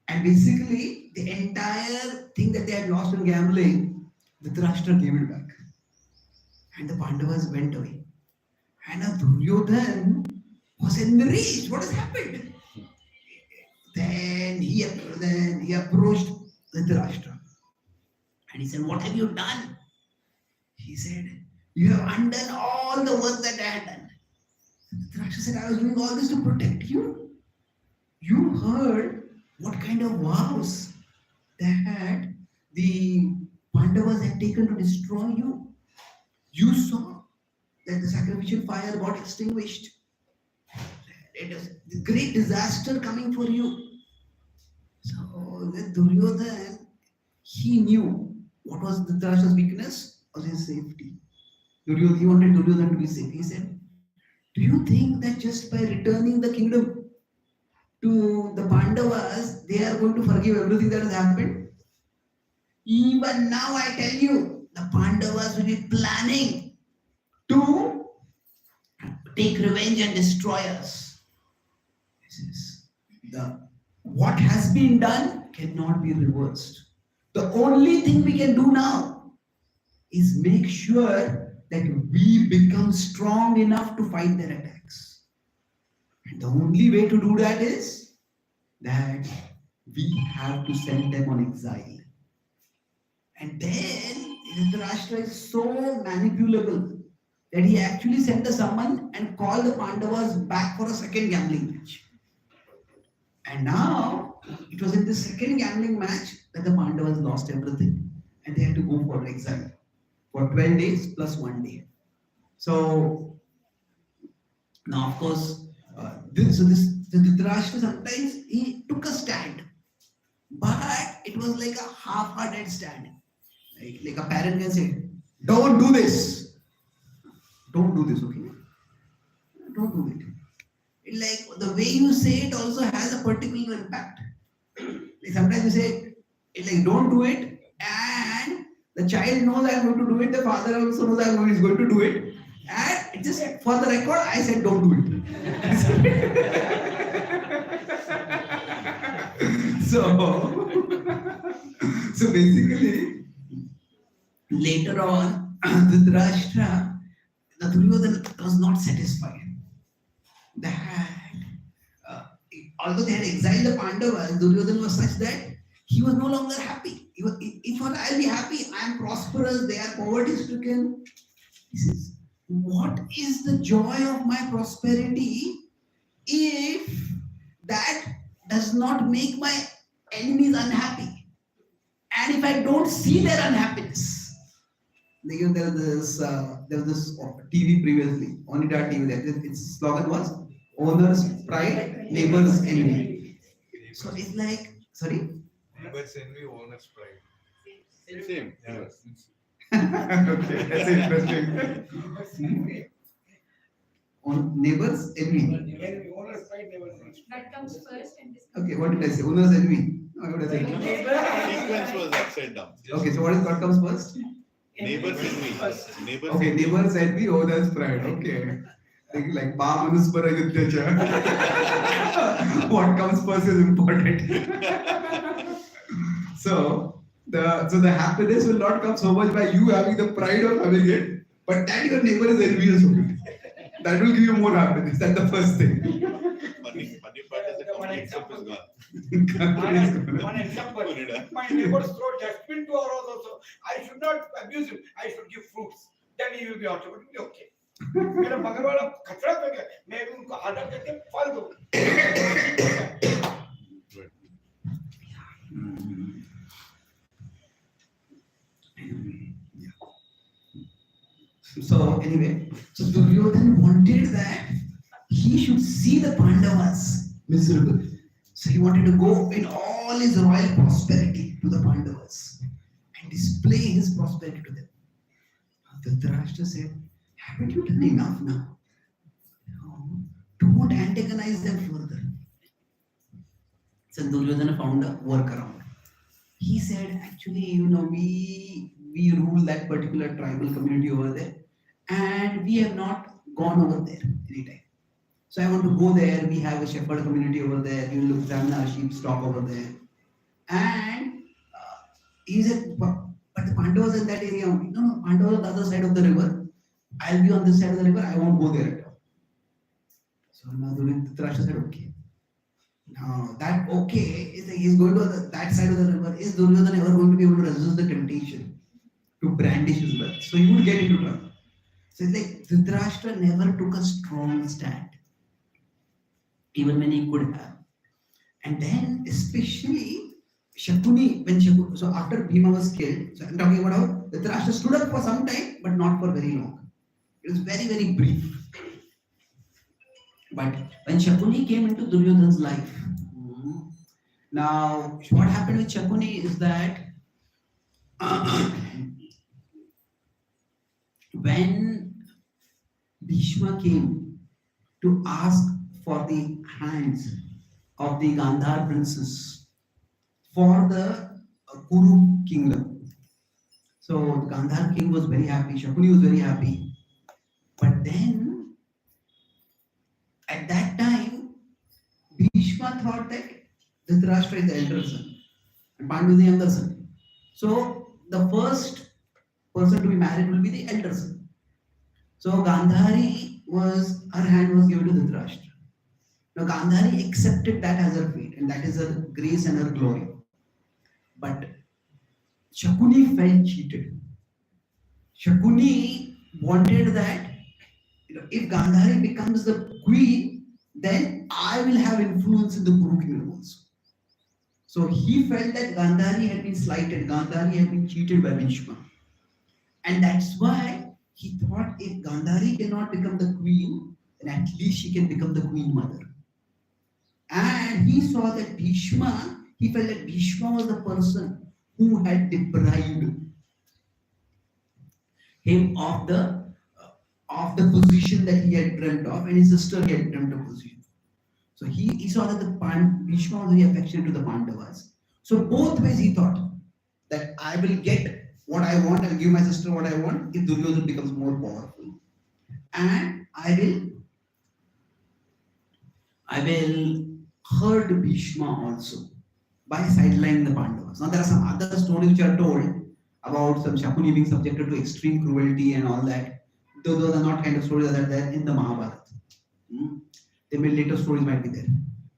And basically, the entire thing that they had lost in gambling, Dhritarashtra gave it back. And the Pandavas went away. And now Duryodhana was enraged. What has happened? Then he approached Dhritarashtra. And he said, what have you done? He said, You have undone all the work that I had done. Dhritarashtra said, I was doing all this to protect you. You heard what kind of vows that the Pandavas had taken to destroy you. You saw that the sacrificial fire got extinguished. It is the great disaster coming for you. So the Duryodhana, he knew what was Dhritarashtra's weakness was his safety. Duryodhana, he wanted Duryodhana to be safe. He said, do you think that just by returning the kingdom to the Pandavas, they are going to forgive everything that has happened? Even now I tell you, the Pandavas will be planning to take revenge and destroy us. This is what has been done cannot be reversed. The only thing we can do now is make sure that we become strong enough to fight their attacks. And the only way to do that is that we have to send them on exile. And then Dhritarashtra is so manipulable that he actually sent a summon and called the Pandavas back for a second gambling match. And now it was in the second gambling match that the Pandavas lost everything and they had to go for exile for 12 days plus 1 day. So now, of course, the Dhritarashtra sometimes he took a stand, but it was like a half-hearted stand. Like a parent can say, "Don't do this. Don't do this, okay? Don't do it." It like the way you say it also has a particular impact. Like sometimes you say it like don't do it, and the child knows I'm going to do it. The father also knows I'm going to do it, and it just for the record, I said don't do it. So basically, later on, Dhritarashtra, the Duryodhana was not satisfied. That although they had exiled the Pandavas, Duryodhana was such that he was no longer happy. He thought, I'll be happy, I am prosperous, they are poverty stricken. He says, what is the joy of my prosperity if that does not make my enemies unhappy? And if I don't see their unhappiness. There was this TV previously, Onida TV, that its slogan was owner's pride, neighbor's envy. So it's like, sorry? Neighbor's envy, owner's pride. Same. Yeah. Okay, that's interesting. On neighbor's envy. That comes first and this Okay, what did I say? Owner's envy. No, what did I say? Sequence was upside down. Okay, so what comes first? Neighbors envy. Neighbors Okay, envy. neighbor's envy, owner's pride. Okay. Like Pa Manuspara Yuddhacha. What comes first is important. So the happiness will not come so much by you having the pride of having it, but that your neighbor is envious of it. That will give you more happiness. That's the first thing. Funny part is the complete example is gone. One example, if my neighbors throw dustbin to our house also, I should not abuse him. I should give fruits. Then he will be automatically okay. मेरा बगल वाला कचरा फेंके, मैं भी उनको आदर देके फल दूँ. So anyway, so Duryodhana wanted that he should see the Pandavas miserable. So he wanted to go in all his royal prosperity to the Pandavas and display his prosperity to them. Dhritarashtra said, haven't you done enough now? No, don't antagonize them further. So Duryodhana found a workaround. He said, actually, we rule that particular tribal community over there, and we have not gone over there anytime. So I want to go there. We have a shepherd community over there. We will examine our sheep stock over there. And he said, but the Pandavas in that area. No, Pandavas on the other side of the river. I'll be on this side of the river. I won't go there at all. So now Dhritarashtra said, okay. Now that okay is that he's going to that side of the river. Is Duryodhana ever going to be able to resist the temptation to brandish his wealth? So he would get into trouble. So it's like Dhritarashtra never took a strong stand, even when he could have. And then, especially Shakuni, so after Bhima was killed, so I'm talking about how Dhritarashtra stood up for some time, but not for very long. It was very, very brief. But when Shakuni came into Duryodhana's life, now what happened with Shakuni is that when Bhishma came to ask for the hands of the Gandhar princess for the Kuru kingdom, so the Gandhar king was very happy, Shakuni was very happy. But then, at that time, Bhishma thought that Dhritarashtra is the elder son and Pandu is the younger son. So the first person to be married will be the elder son. So Gandhari her hand was given to Dhritarashtra. Now Gandhari accepted that as her fate, and that is her grace and her glory. But Shakuni felt cheated. Shakuni wanted that if Gandhari becomes the queen, then I will have influence in the Kuru kingdom also. So he felt that Gandhari had been slighted, Gandhari had been cheated by Bhishma. And that's why he thought if Gandhari cannot become the queen, then at least she can become the queen mother. And he saw that he felt that Bhishma was the person who had deprived him of the position that he had dreamt of, and his sister had dreamt of position. So he saw that Bhishma was very affectionate to the Pandavas. So both ways he thought that I will get what I want, I will give my sister what I want if Duryodhana becomes more powerful. And I will hurt Bhishma also by sidelining the Pandavas. Now there are some other stories which are told about some Shakuni being subjected to extreme cruelty and all that. Those are not kind of stories that are there in the Mahabharat. There may later stories might be there.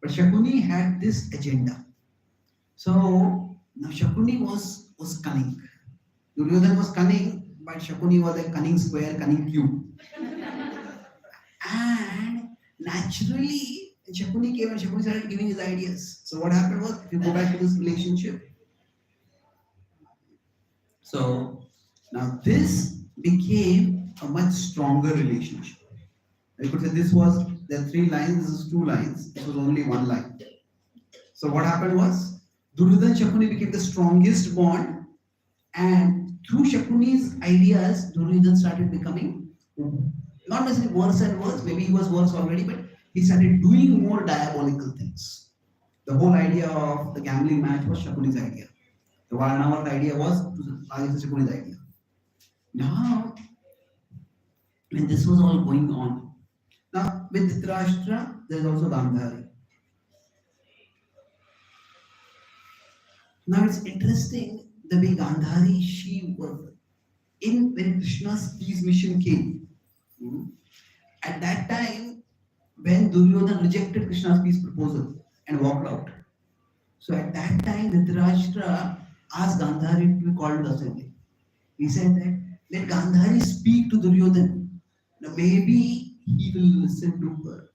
But Shakuni had this agenda. So now Shakuni was cunning. Duryodhana was cunning, but Shakuni was a cunning square, cunning cube. And naturally, Shakuni came and Shakuni started giving his ideas. So what happened was, if you go back to this relationship, so now this became a much stronger relationship. You could say there are 3 lines, this is 2 lines, this was only 1 line. So what happened was, Duryodhana and Shakuni became the strongest bond, and through Shakuni's ideas, Duryodhana started becoming not necessarily worse and worse, maybe he was worse already, but he started doing more diabolical things. The whole idea of the gambling match was Shakuni's idea. The Varnavart idea was Shakuni's idea. Now, when this was all going on, now with Dhritarashtra, there is also Gandhari. Now it's interesting the way Gandhari, she was when Krishna's peace mission came. At that time, when Duryodhana rejected Krishna's peace proposal and walked out. So at that time, Dhritarashtra asked Gandhari to be called to the assembly. He said that let Gandhari speak to Duryodhana. Now maybe he will listen to her.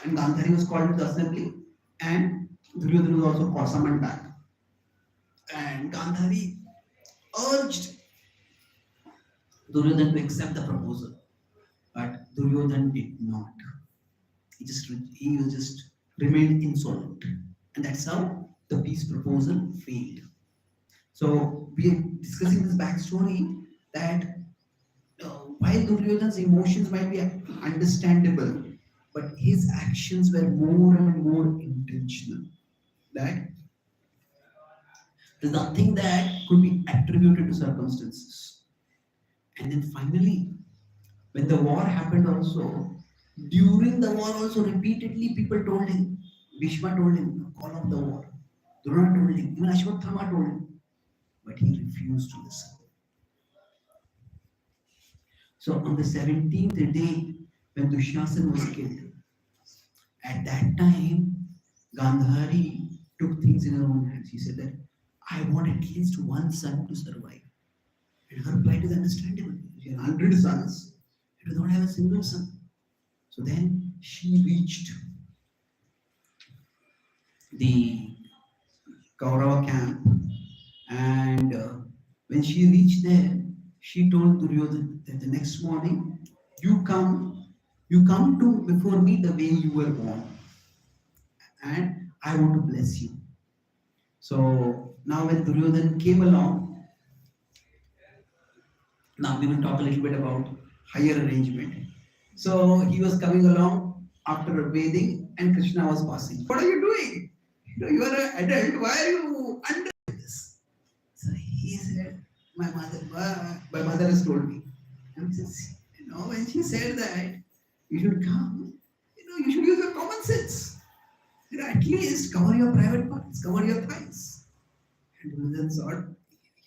And Gandhari was called to the assembly, and Duryodhana was also summoned back. And Gandhari urged Duryodhana to accept the proposal, but Duryodhana did not. He just remained insolent, and that's how the peace proposal failed. So we are discussing this backstory that while Duryodhana's emotions might be understandable, but his actions were more and more intentional. That there's nothing that could be attributed to circumstances. And then finally, when the war happened also, during the war also repeatedly people told him, Bhishma told him, call off the war. Drona told him, even Ashwatthama told him, but he refused to listen. So on the 17th day, when Dushasan was killed, at that time, Gandhari took things in her own hands. She said that, I want at least one son to survive. And her plight is understandable. She had 100 sons. She did not have a single son. So then she reached the Kaurava camp, and when she reached there, she told Duryodhana that the next morning, you come to before me the way you were born, and I want to bless you. So now when Duryodhana came along, now we will talk a little bit about higher arrangement. So he was coming along after bathing, and Krishna was passing. What are you doing? You are an adult. Why are you under this? So he said, my mother has told me. And he says, when she said that you should come, you should use your common sense. At least cover your private parts, cover your thighs. And Duryodhana thought,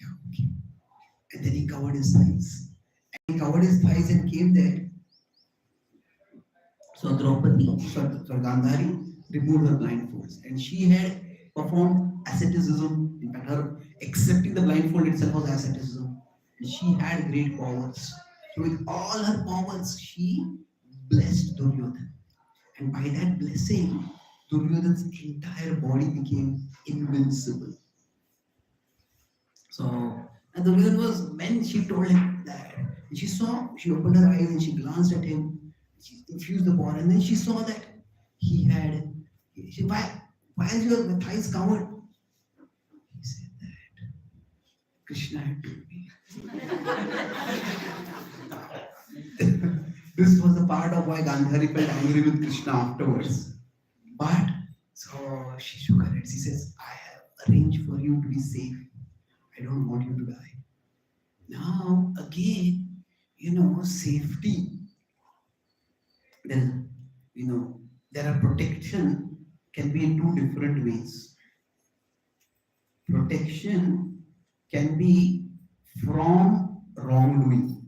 yeah, okay. And then he covered his thighs. And he covered his thighs and came there. So Gandhari removed her blindfolds, and she had performed asceticism. In fact, her accepting the blindfold itself was asceticism. And she had great powers. So with all her powers, she blessed Duryodhana. And by that blessing, Duryodhana's entire body became invincible. So, and Duryodhana was, when she told him that, she opened her eyes and she glanced at him. She infused the power, and then she saw that why is your thighs covered? He said that Krishna had told me. This was a part of why Gandhari felt angry with Krishna afterwards. But, so she shook her head. She says, I have arranged for you to be safe. I don't want you to die. Now, again, safety. Then, there are protection can be in two different ways. Protection can be from wrongdoing.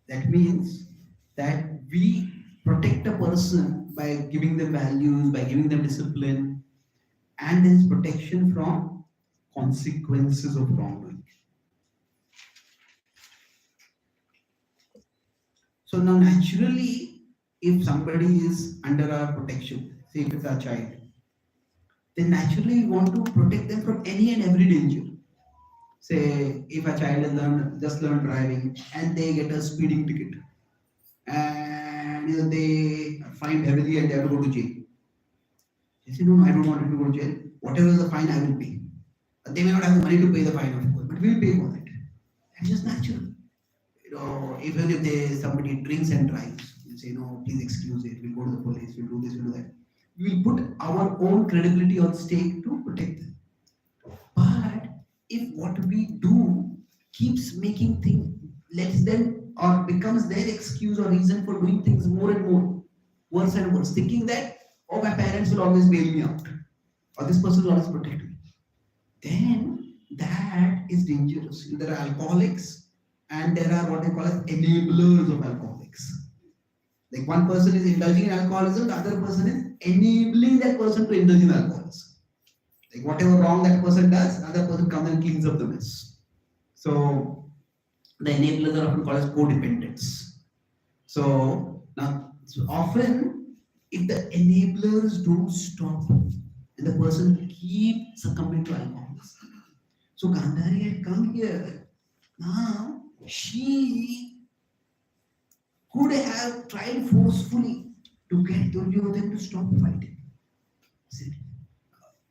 That means that we protect a person by giving them values, by giving them discipline, and there is protection from consequences of wrongdoing. So now naturally, if somebody is under our protection, say if it's our child, then naturally we want to protect them from any and every danger. Say if a child has just learned driving and they get a speeding ticket and they find heavily and they have to go to jail. They say, no, I don't want to go to jail. Whatever is the fine, I will pay. They may not have the money to pay the fine, of course, but we will pay for it. That's just natural. Even if somebody drinks and drives, you say, no, please excuse it, we'll go to the police, we'll do this, we'll do that. We will put our own credibility on stake to protect them. But if what we do keeps making things, lets them or becomes their excuse or reason for doing things more and more, worse and worse, thinking that, oh, my parents will always bail me out, or this person will always protect me, then that is dangerous. There are alcoholics, and there are what they call as enablers of alcoholics. Like one person is indulging in alcoholism, the other person is enabling that person to indulge in alcoholism. Like whatever wrong that person does, the other person comes and cleans up the mess. So the enablers are often called as codependents. So now, often if the enablers don't stop and the person keeps succumbing to alcoholism. So Gandhari had come here. Now she could have tried forcefully to get Duryodhana to stop fighting.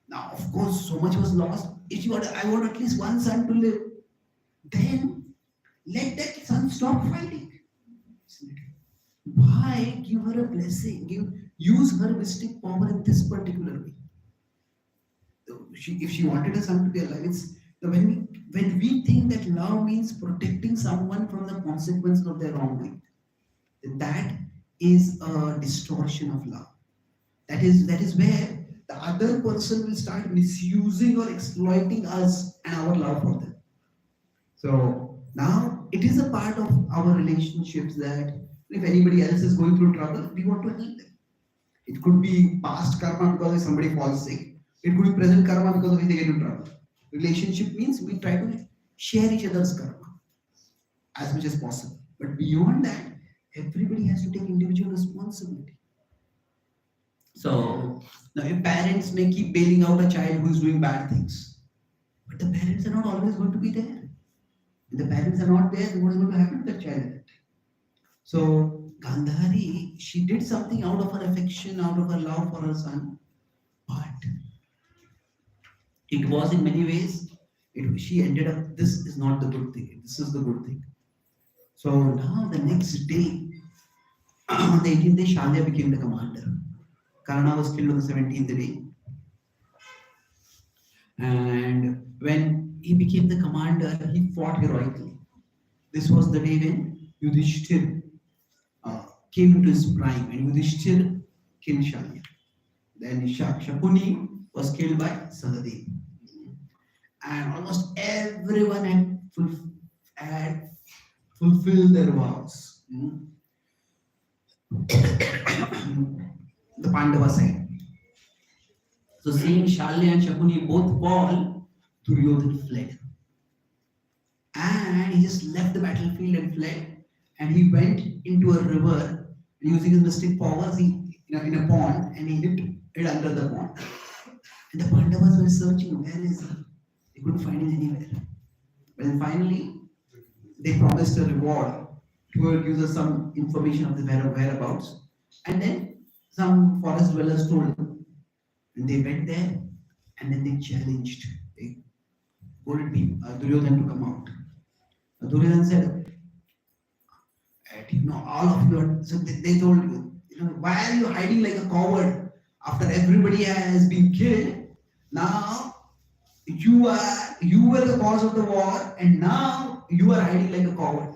Now, of course, so much was lost. If you want, I want at least one son to live, then let that son stop fighting. Why give her a blessing? Use her mystic power in this particular way. If she wanted a son to be alive, when we think that love means protecting someone from the consequences of their wrongdoing, that is a distortion of love. That is where the other person will start misusing or exploiting us and our love for them. So now it is a part of our relationships that if anybody else is going through trouble, we want to help them. It could be past karma because if somebody falls sick. It could be present karma because if they get into trouble. Relationship means we try to share each other's karma. as much as possible. But beyond that, everybody has to take individual responsibility. So now if parents may keep bailing out a child who is doing bad things, but the parents are not always going to be there. If the parents are not there, what is going to happen to the child at that time? So Gandhari, she did something out of her affection, out of her love for her son, but it was in many ways, she ended up, this is not the good thing, this is the good thing. So now the next day, on the 18th day, Shalya became the commander. Karna was killed on the 17th day. And when he became the commander, he fought heroically. This was the day when Yudhishthir came into his prime, and Yudhishthir killed Shalya. Then Shakuni was killed by Sahadev. And almost everyone had fulfilled their vows. The Pandava side. So seeing Shalya and Shakuni both fall, Duryodhana fled. And he just left the battlefield and fled. And he went into a river, using his mystic powers, in a pond, and he hid under the pond. And the Pandavas were searching, where is he? They couldn't find him anywhere. Well, finally, they promised a reward to give us some information of the whereabouts. And then some forest dwellers told them. And they went there, and then they challenged. They told Duryodhana to come out. Duryodhana said, all of you are, so they told you, why are you hiding like a coward after everybody has been killed? Now you were the cause of the war, and now you are hiding like a coward.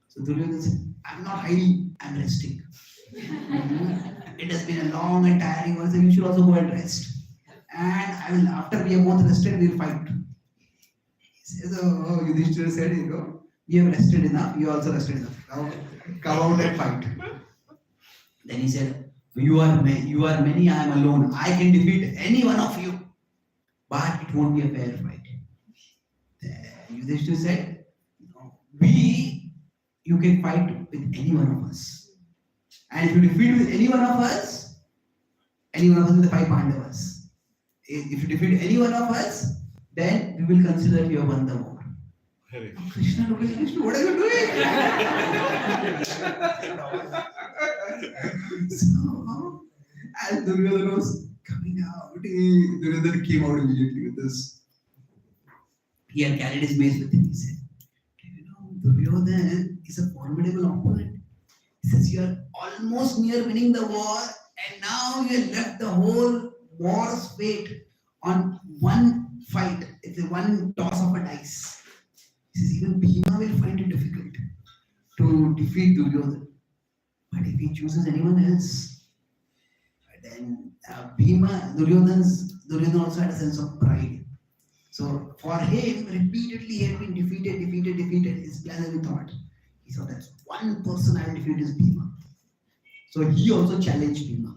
So Duryodhana said, I'm not hiding, I'm resting. It has been a long and tiring one, so you should also go and rest. And after we have both rested, we will fight. So Yudhishthira said, we have rested enough, you also rested enough. Now come out and fight. Then he said, you are many, I am alone. I can defeat any one of you, but it won't be a fair fight. Yudhishthira said, you can fight with any one of us. And if you defeat with any one of us in the 5 Pandavas, if you defeat any one of us, then we will consider you have won the war. Krishna, what are you doing? So, as Duryodhana was coming out, Duryodhana came out immediately with this. He had carried his mace with him. He said, Duryodhana is a formidable opponent. He says, you are almost near winning the war, and now you have left the whole war's fate on one fight. It's a one toss of a dice. He says, even Bhima will find it difficult to defeat Duryodhana. But if he chooses anyone else, then Duryodhana also had a sense of pride. So for him, repeatedly he had been defeated. His plan had been thought. He thought, that's one person I will defeat is Bhima. So he also challenged Bhima.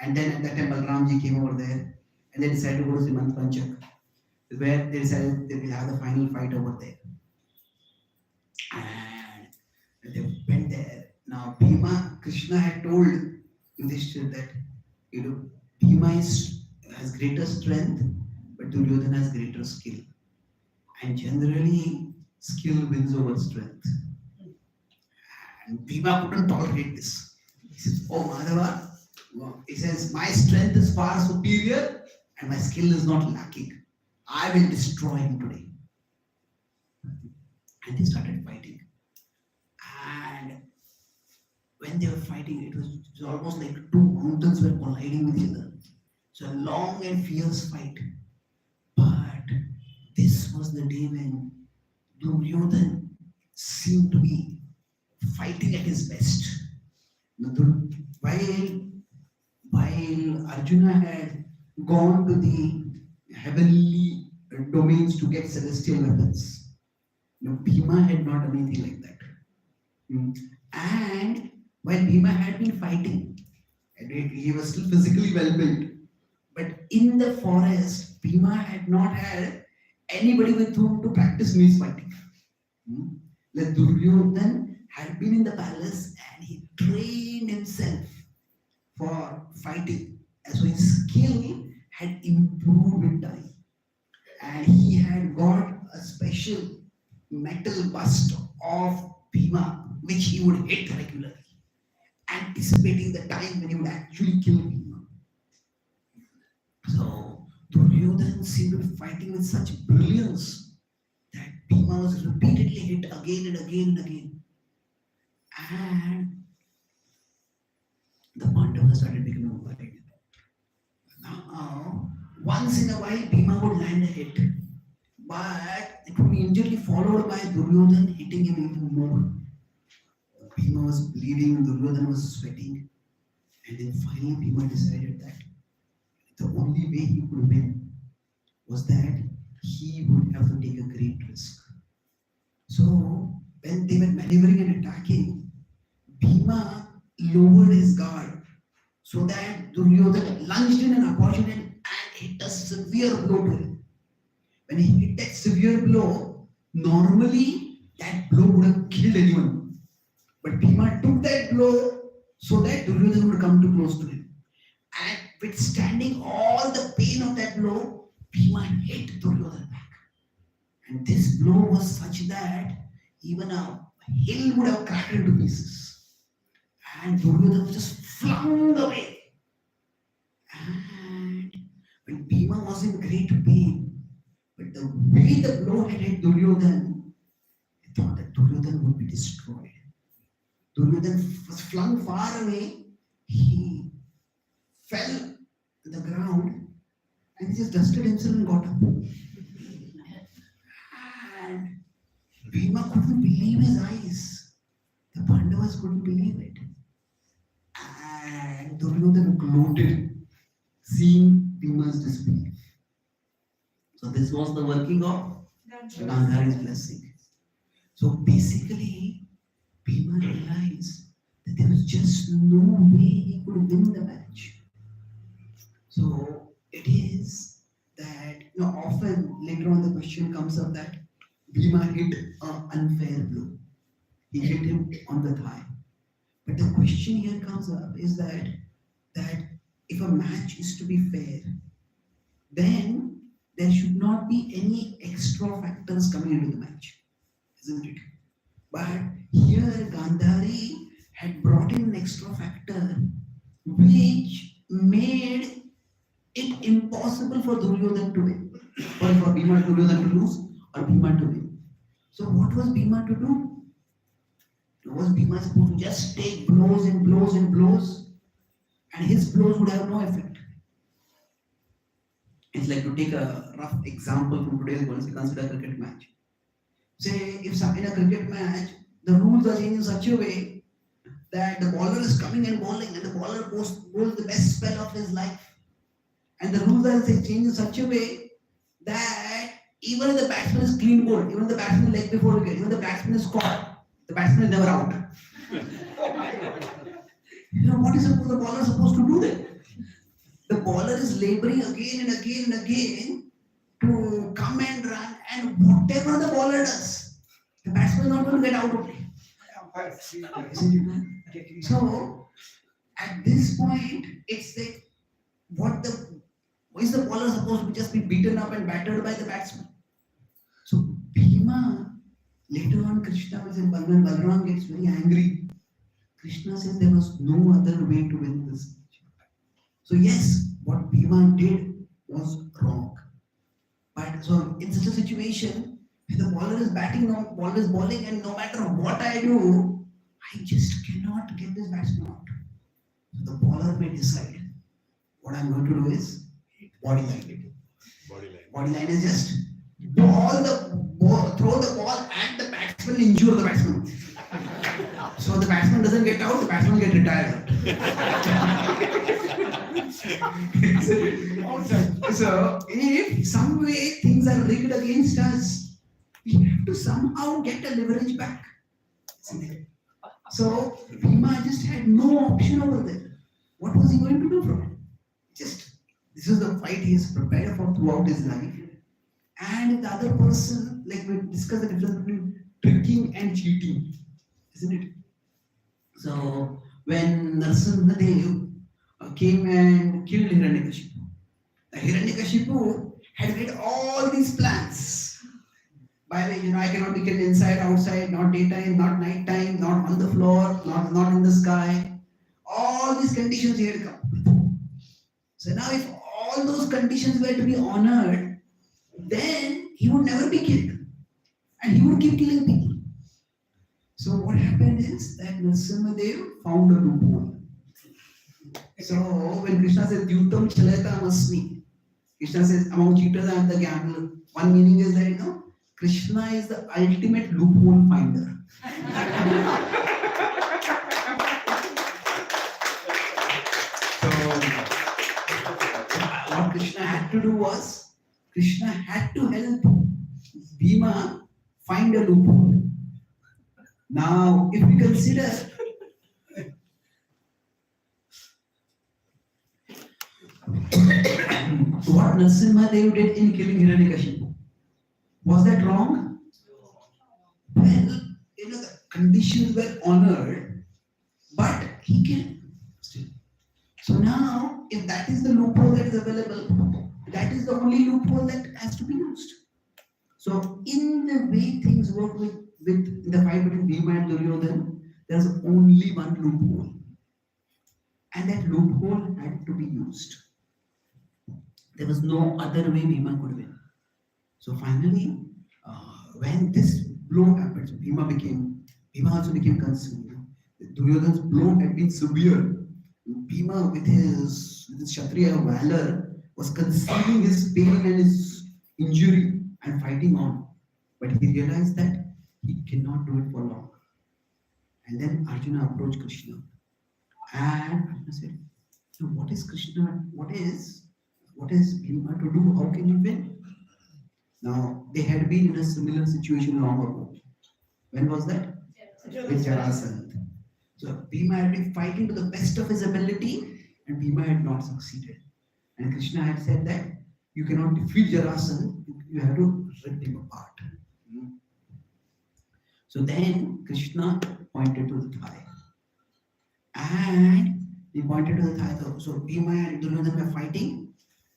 And then at that time Balramji came over there, and they decided to go to Srimant Panchak, where they decided they will have the final fight over there. And they went there. Now Krishna had told Yudhishthira that Bhima has greater strength, but Duryodhana has greater skill. And generally, skill wins over strength. And Bhima couldn't tolerate this. He says, oh Madhava, he says, my strength is far superior and my skill is not lacking. I will destroy him today. And they started fighting. And when they were fighting, it was almost like 2 mountains were colliding with each other. So a long and fierce fight. But this was the day when Duryodhana seemed to be fighting at his best. While Arjuna had gone to the heavenly domains to get celestial weapons, Bhima had not done anything like that. And while Bhima had been fighting, he was still physically well built, but in the forest, Bhima had not had anybody with whom to practice mace fighting. Like Duryodhan had been in the palace and he trained himself for fighting. And so his skill had improved with time. And he had got a special metal bust of Bhima, which he would hit regularly, anticipating the time when he would actually kill Bhima. So Duryodhan seemed to be fighting with such brilliance that Bhima was repeatedly hit again and again and again. And the Pandavas started becoming worried. Now, once in a while, Bhima would land a hit, but it would be immediately followed by Duryodhan hitting him even more. Bhima was bleeding, Duryodhan was sweating, and then finally Bhima decided that the only way he could win was that he would have to take a great risk. So, when they were maneuvering and attacking, Bhima lowered his guard so that Duryodhan lunged in an opportunity and hit a severe blow to him. When he hit that severe blow, normally that blow would have killed anyone. But Bhima took that blow so that Duryodhan would come too close to him. And withstanding all the pain of that blow, Bhima hit Duryodhan back. And this blow was such that even a hill would have cracked into pieces. And Duryodhan was just flung away. And when Bhima was in great pain, but the way the blow had hit Duryodhan, he thought that Duryodhan would be destroyed. Duryodhan was flung far away. He fell to the ground and he just dusted himself and got up. And Bhima couldn't believe his eyes. The Pandavas couldn't believe it. And Duryodhan gloated, seeing Bhima's disbelief. So this was the working of Gandhari's blessing. So basically, Bhima realized that there was just no way he could win the match. So it is that, often later on the question comes up that Bhima hit an unfair blow. He hit him on the thigh. But the question here comes up is that if a match is to be fair, then there should not be any extra factors coming into the match, isn't it? But here Gandhari had brought in an extra factor which made it impossible for Duryodhan to win, or for Bhima Duryodhan to lose, or Bhima to win. So what was Bhima to do? Was Bhima supposed to just take blows and blows and blows, and his blows would have no effect? It's like, to take a rough example from today's world, consider a cricket match. Say, if in a cricket match, the rules are changed in such a way that the bowler is coming and bowling, and the bowler bowls the best spell of his life. And the rules are changed in such a way that even if the batsman is clean bowled, even if the batsman leg before wicket, even if the batsman is caught, the batsman is never out. What is the bowler supposed to do then? The bowler is laboring again and again and again to come and run, and whatever the bowler does, the batsman is not going to get out of it. So, at this point, it's like, is the bowler supposed to just be beaten up and battered by the batsman? So, Bhima, later on, Krishna, when Balaram gets very angry, Krishna says there was no other way to win this match. So yes, what Bhima did was wrong. But so in such a situation, if the bowler is batting, no bowler is bowling, and no matter what I do, I just cannot get this batsman out. So the bowler may decide, what I'm going to do is body line. Body line is just throw the ball at the batsman, injure the batsman. So the batsman doesn't get out, the batsman gets retired. So if some way things are rigged against us, we have to somehow get a leverage back. So Bhima just had no option over there. What was he going to do from it? This is the fight he has prepared for throughout his life. And the other person, like we discussed the difference between tricking and cheating, isn't it? So when Narasimhadev came and killed Hiranyakashipu, the Hiranyakashipu had made all these plans. By the way, I cannot be killed inside, outside, not daytime, not nighttime, not on the floor, not in the sky. All these conditions he had come. So now if all those conditions were to be honored, then he would never be killed. And he would keep killing people. So what happened is that Narasimhadev found a loophole. So when Krishna says, Dyutam Chaleta Masmi, Krishna says, among cheaters I am the gambler. One meaning is that, Krishna is the ultimate loophole finder. So what Krishna had to do was, Krishna had to help Bhima find a loophole. Now, if we consider what Narasimhadev did in killing Hiranyakashipu, was that wrong? Well, the conditions were honored, but he killed still. So now, if that is the loophole that is available, that is the only loophole that has to be used. So, in the way things work with the fight between Bhima and Duryodhana, there is only one loophole, and that loophole had to be used. There was no other way Bhima could win. So finally, when this blow happened, Bhima also became consumed. Duryodhana's blow had been severe. Bhima, with his Kshatriya valor, was concealing his pain and his injury and fighting on. But he realized that he cannot do it for long. And then Arjuna approached Krishna. And Arjuna said, so what is Krishna? What is Bhima to do? How can he win? Now, they had been in a similar situation long ago. When was that? With Jarasandha. So Bhima had been fighting to the best of his ability, and Bhima had not succeeded. And Krishna had said that you cannot defeat Jarasandha, you have to rip him apart. So then Krishna pointed to the thigh. And he pointed to the thigh. So Bhima and Duryodhana were fighting,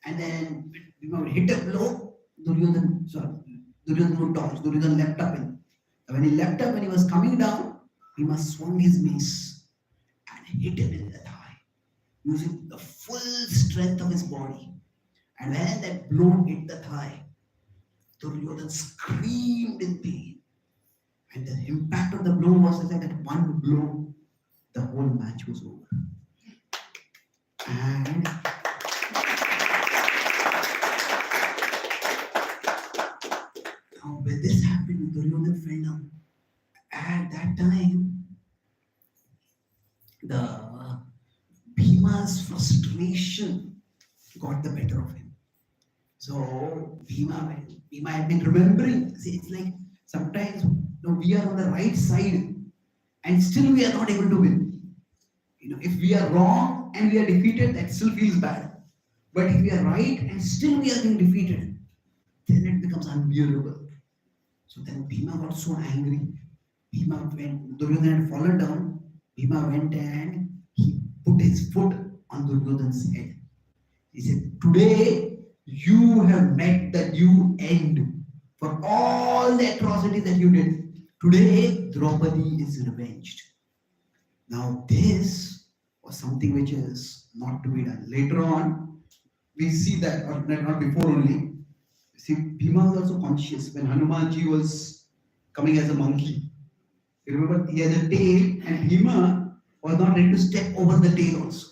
and then Bhima would hit a blow, Duryodhana would dodge. Duryodhana leapt up in. When he leapt up, when he was coming down, Bhima swung his mace and hit him in the thigh, using the full strength of his body. And when that blow hit the thigh, Duryodhana screamed in pain. And the impact of the blow was like that one blow, the whole match was over. And now when this happened, Duryodhana fell down. At that time, the Bhima's frustration got the better of him. So Bhima had been remembering. See, it's like sometimes we are on the right side and still we are not able to win. If we are wrong and we are defeated, that still feels bad. But if we are right and still we are being defeated, then it becomes unbearable. So then Bhima got so angry. When Duryodhana had fallen down, Bhima went and he put his foot on Duryodhana's head. He said, today you have met the new end for all the atrocities that you did. Today, Draupadi is revenged. Now this was something which is not to be done. Later on, we see that, or not before only. See, Bhima was also conscious when Hanumanji was coming as a monkey. You remember, he had a tail and Bhima was not ready to step over the tail also.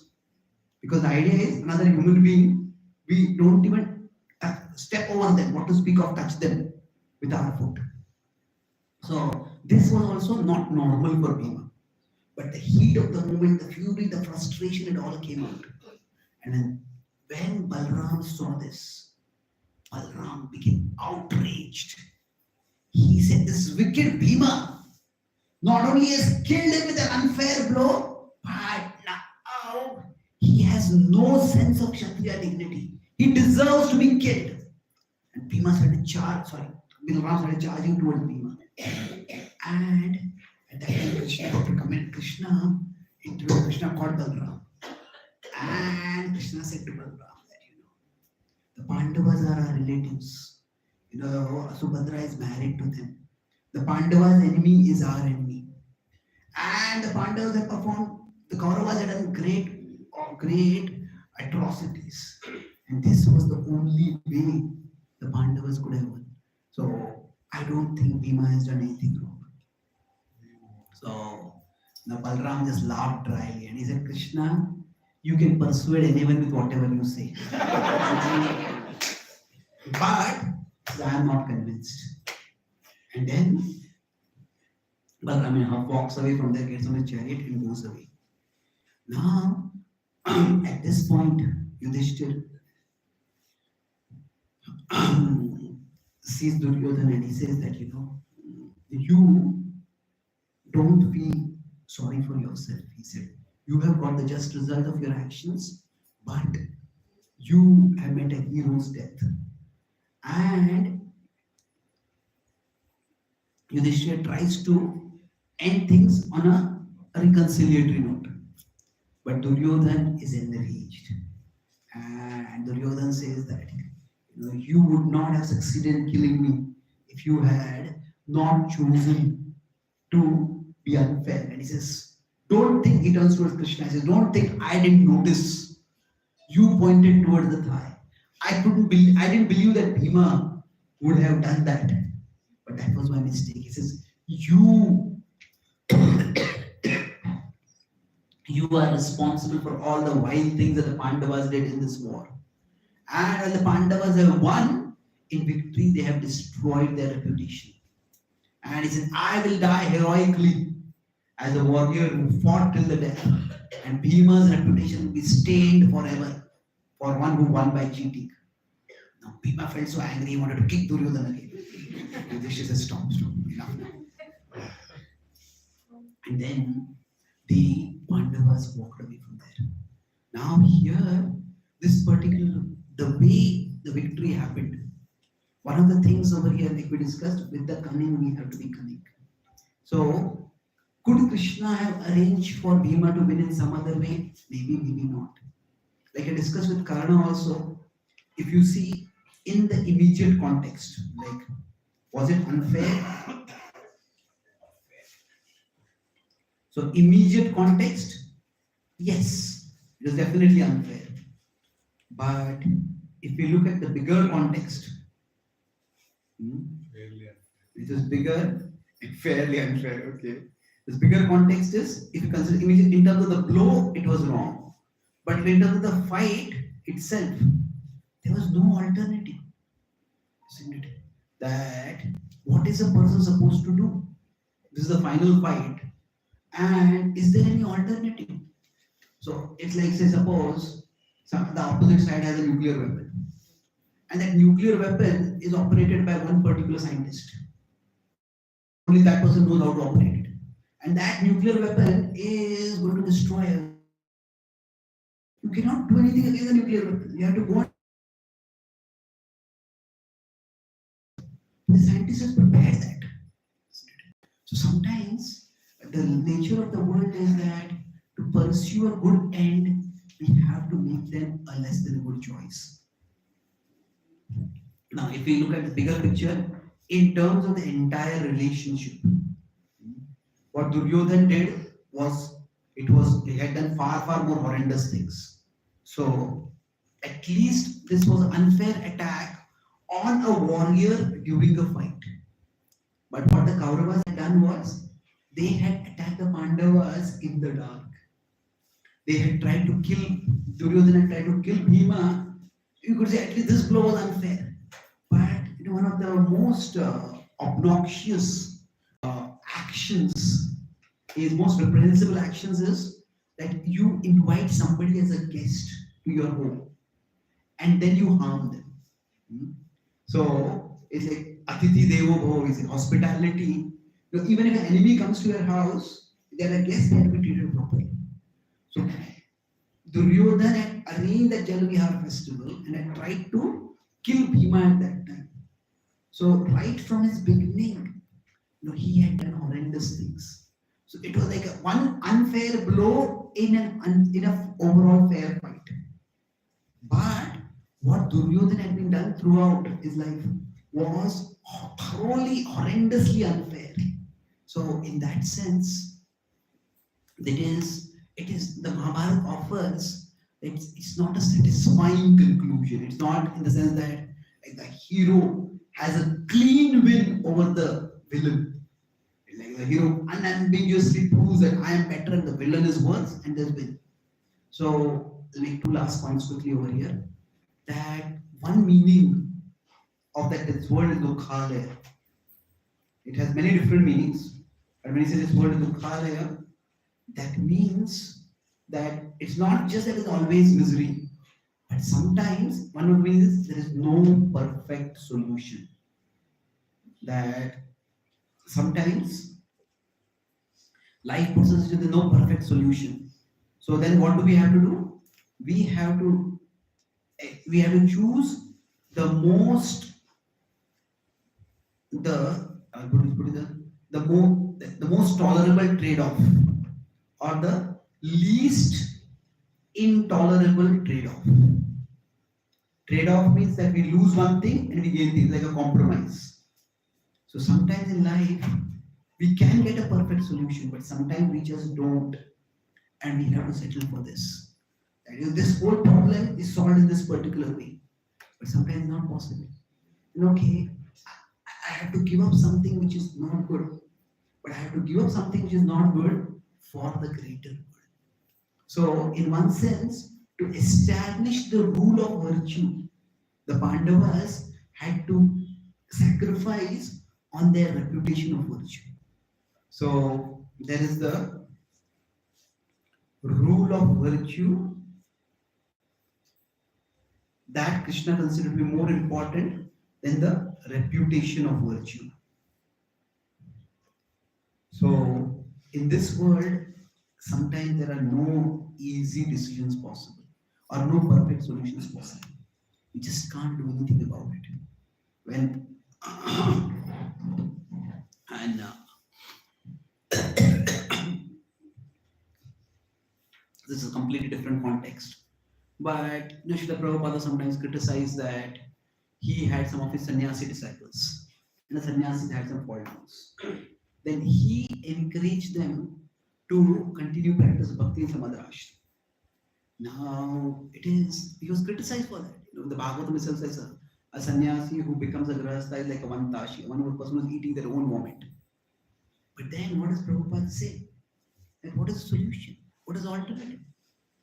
Because the idea is, another human being, we don't even step over them, what to speak of touch them with our foot. So this was also not normal for Bhima. But the heat of the moment, the fury, the frustration, it all came out. And then when Balram saw this, Balram became outraged. He said, this wicked Bhima not only has killed him with an unfair blow, but now he has no sense of Kshatriya dignity. He deserves to be killed. And Bhima started charging towards Bhima. And at that time, Krishna got to come in. Krishna introduced Krishna called Balram. And Krishna said to Balram that, the Pandavas are our relatives. Subhadra is married to them. The Pandavas' enemy is our enemy. And the Pandavas have performed, the Kauravas had done great atrocities. And this was the only way the Pandavas could have won. So I don't think Bhima has done anything wrong. So now Balram just laughed dryly and he said, Krishna, you can persuade anyone with whatever you say. But I am not convinced. And then Balram walks away from there, gets on a chariot and goes away. Now, at this point, Yudhishthir sees Duryodhana and he says that, you don't feel sorry for yourself. He said, you have got the just result of your actions, but you have met a hero's death. And Yudhishthira tries to end things on a reconciliatory note. But Duryodhana is enraged. And Duryodhana says that, you would not have succeeded in killing me if you had not chosen to be unfair. And he says, don't think, he turns towards Krishna. He says, don't think I didn't notice. You pointed towards the thigh. I didn't believe that Bhima would have done that. But that was my mistake. He says, you are responsible for all the wild things that the Pandavas did in this war. And when the Pandavas have won, in victory they have destroyed their reputation. And he says, I will die heroically as a warrior who fought till the death. And Bhima's reputation will be stained forever for one who won by cheating. Now Bhima felt so angry, he wanted to kick Duryodhana again. Yudhishthira says, stop, enough now. And then the Pandavas walked away from there. Now here, the way the victory happened, one of the things over here, like we discussed, with the cunning, we have to be cunning. So, could Krishna have arranged for Bhima to win in some other way? Maybe, maybe not. Like I discussed with Karna also, if you see in the immediate context, like, was it unfair? So, immediate context, yes, it was definitely unfair. But if we look at the bigger context, it is bigger and fairly unfair. Okay. This bigger context is, if you consider immediate, in terms of the blow, it was wrong. But in terms of the fight itself, there was no alternative. Isn't it? That what is a person supposed to do? This is the final fight. And is there any alternative? So it's like, say, suppose the opposite side has a nuclear weapon. And that nuclear weapon is operated by one particular scientist. Only that person knows how to operate it. And that nuclear weapon is going to destroy us. You cannot do anything against the nuclear weapon. You have to go on. The scientist has prepared that. So sometimes the nature of the world is that to pursue a good end, we have to make them a less than a good choice. Now, if we look at the bigger picture, in terms of the entire relationship, what Duryodhana did was, he had done far more horrendous things. So, at least this was an unfair attack on a warrior during a fight. But what the Kauravas had done was, they had attacked the Pandavas in the dark. They had tried to kill, Duryodhana had tried to kill Bhima. You could say at least this blow was unfair. But one of the most obnoxious actions, most reprehensible actions is that you invite somebody as a guest to your home and then you harm them. So it's like Atithi Devo Bhava, it's like hospitality. Even if an enemy comes to your house, they are a guest, they have to be treated properly. So Duryodhana had arranged the Jalvihar festival and had tried to kill Bhima at that time. So right from his beginning, he had done horrendous things. So it was like one unfair blow in an overall fair fight. But what Duryodhana had been done throughout his life was thoroughly, horrendously unfair. So in that sense, it is the Mahabharata offers, it's not a satisfying conclusion. It's not in the sense that like, the hero has a clean win over the villain. Like the hero unambiguously proves that I am better and the villain is worse, and there's win. So I'll make two last points quickly over here. That one meaning of that this word is Dukhalaya. It has many different meanings. And when he says this word is Dukhalaya, that means that it's not just that it's always misery, but sometimes one of the meanings is there is no perfect solution. That sometimes life puts us into no perfect solution. So then what do we have to do? We have to choose the most the most tolerable trade-off, or the least intolerable trade-off. Trade-off means that we lose one thing and we gain things, like a compromise. So sometimes in life we can get a perfect solution, but sometimes we just don't, and we have to settle for this. And this whole problem is solved in this particular way, but sometimes it's not possible. And okay, I have to give up something which is not good, but I have to give up something which is not good for the greater good. So in one sense, to establish the rule of virtue, the Pandavas had to sacrifice on their reputation of virtue. So there is the rule of virtue that Krishna considered to be more important than the reputation of virtue. So in this world, sometimes there are no easy decisions possible, or no perfect solutions possible. You just can't do anything about it. When and this is a completely different context. But Srila Prabhupada sometimes criticized that he had some of his sannyasi disciples, and the sannyasis had some faults. Then he encouraged them to continue practice bhakti in some other ashram. Now he was criticized for that. The Bhagavatam itself says a sannyasi who becomes a grahastha is like a vantashi, one person who is eating their own vomit. But then what does Prabhupada say? And what is the solution? What is the alternative?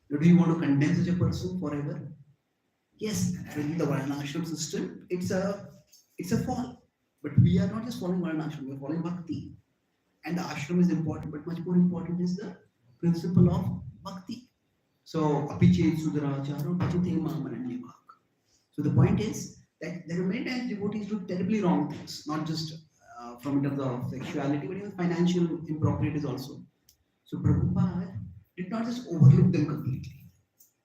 Do you want to condemn such a person forever? Yes, in the Varnashram system, it's a fall. But we are not just following Varnashram, we are following Bhakti. And the ashram is important, but much more important is the principle of Bhakti. So, apichet sudaracharo bhajate mamananya bhak. So the point is that there are many times devotees do terribly wrong things, not just from terms of sexuality, but even financial improprieties also. So Prabhupada did not just overlook them completely,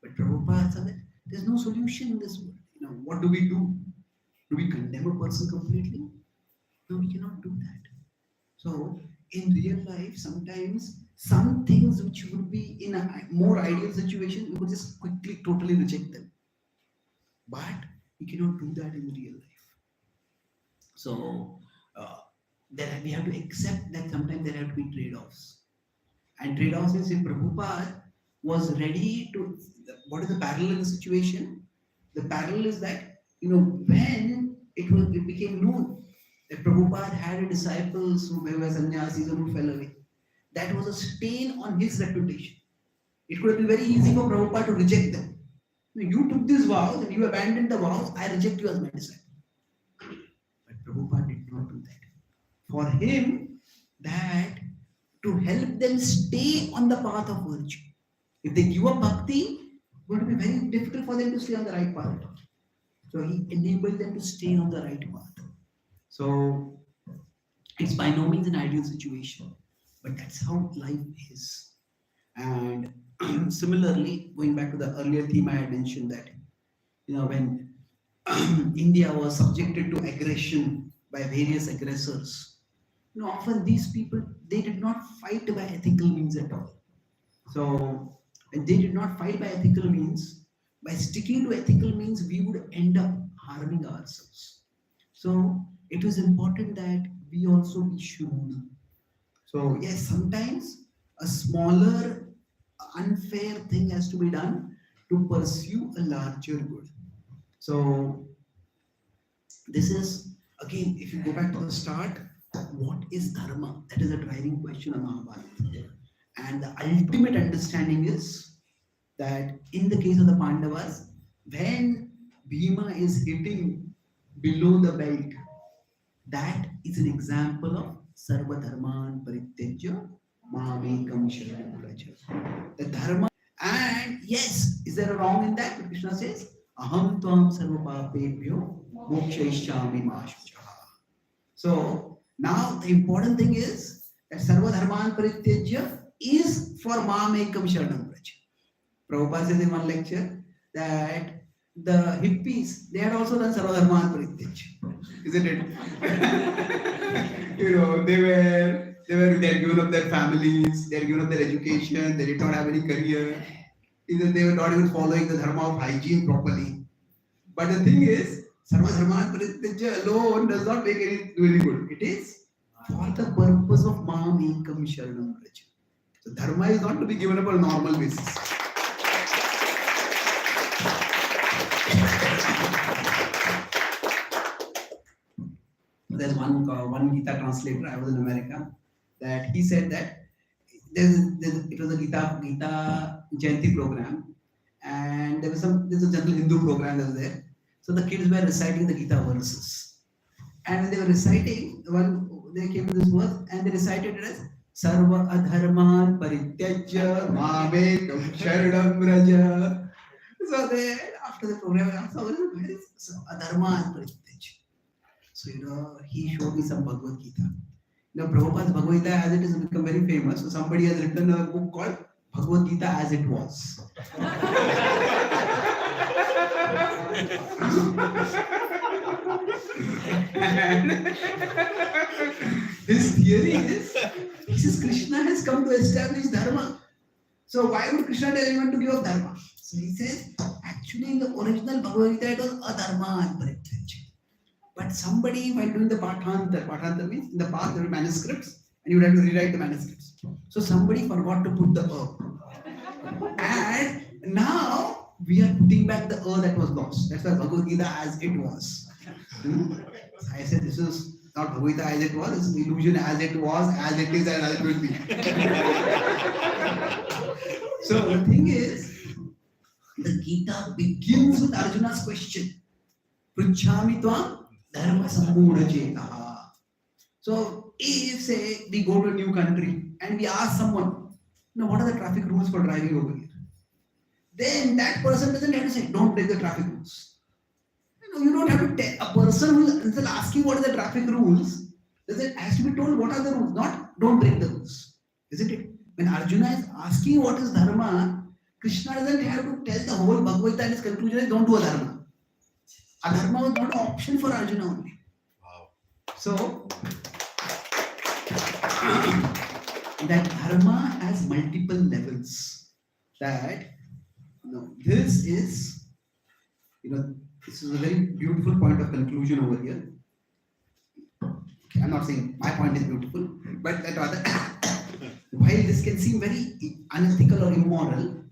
but Prabhupada said that there's no solution in this world. What do we do? Do we condemn a person completely? No, we cannot do that. So in real life, sometimes some things which would be in a more ideal situation, we would just quickly, totally reject them. But we cannot do that in real life. So we have to accept that sometimes there have to be trade-offs. And trade-offs is if Prabhupada was ready to, what is the parallel in the situation? The parallel is that, when it became known that Prabhupada had disciples who were sannyasis and who fell away, that was a stain on his reputation. It could have been very easy for Prabhupada to reject them. You took these vows and you abandoned the vows, I reject you as my disciple. But Prabhupada did not do that. For him, that to help them stay on the path of virtue. If they give up bhakti, it's going to be very difficult for them to stay on the right path. So he enabled them to stay on the right path. So it's by no means an ideal situation, but that's how life is. And similarly, going back to the earlier theme I had mentioned that, when India was subjected to aggression by various aggressors, often these people, they did not fight by ethical means at all. So they did not fight by ethical means. By sticking to ethical means, we would end up harming ourselves. So it was important that we also be shrewd. So yes, sometimes a smaller unfair thing has to be done to pursue a larger good. So this is again, if you go back to the start, what is dharma? That is a driving question of Mahabharata. And the ultimate understanding is that in the case of the Pandavas, when Bhima is hitting below the belt, that is an example of Sarva Dharman Parityajya Mamekam Sharanam Vraja. The dharma, and yes, is there a wrong in that? Krishna says, Aham Tvam Sarva Papebhyo Mokshayishyami Ma Shuchaha. So now the important thing is that Sarva Dharman Parityajya is for Mamekam Sharanam Vraja. Prabhupada says in one lecture that the hippies, they had also done Sarva Dharman Parityajya, isn't it? They had given up their families, they had given up their education, they did not have any career, either they were not even following the dharma of hygiene properly. But the thing is, Sarva Dharman Parityajya alone does not make any really good. It is for the purpose of Mamekam Sharanam Vraja. So dharma is not to be given up on a normal basis. There's one Gita translator. I was in America. That he said that it was a Gita Jayanti program, and there's a general Hindu program that was there. So the kids were reciting the Gita verses, and when they were reciting, they came to this verse, and they recited it as Sarva Adharman Parityajya Mamekam Sharanam Vraja. So they, after the program, I asked, where is Adharman Parityajya? So he showed me some Bhagavad Gita. Prabhupada's Bhagavad Gita as it has become very famous. So somebody has written a book called Bhagavad Gita as it was. His theory is, he says Krishna has come to establish dharma. So why would Krishna tell anyone to give up dharma? So he says, actually in the original Bhagavad Gita it was adharma and parityajya. But somebody, while doing the Pathantar means in the past there were manuscripts and you would have to rewrite the manuscripts. So somebody forgot to put the and now we are putting back the that was lost. That's why Bhagavad Gita as it was. I said this is not Bhagavad Gita as it was, it's an illusion as it was, as it is, and as it will be. So the thing is, the Gita begins with Arjuna's question. Pruchhami tvam dharma sambudha chetaha. So if say we go to a new country and we ask someone, what are the traffic rules for driving over here? Then that person doesn't have to say, don't break the traffic rules. You don't have to tell a person who is asking what are the traffic rules, it has to be told what are the rules, not don't break the rules. Isn't it? When Arjuna is asking what is dharma, Krishna doesn't have to tell the whole Bhagavad Gita and his conclusion is don't do a dharma. A dharma was not an option for Arjuna only. Wow. So that dharma has multiple levels. That this is this is a very beautiful point of conclusion over here. Okay, I'm not saying my point is beautiful, but that rather while this can seem very unethical or immoral,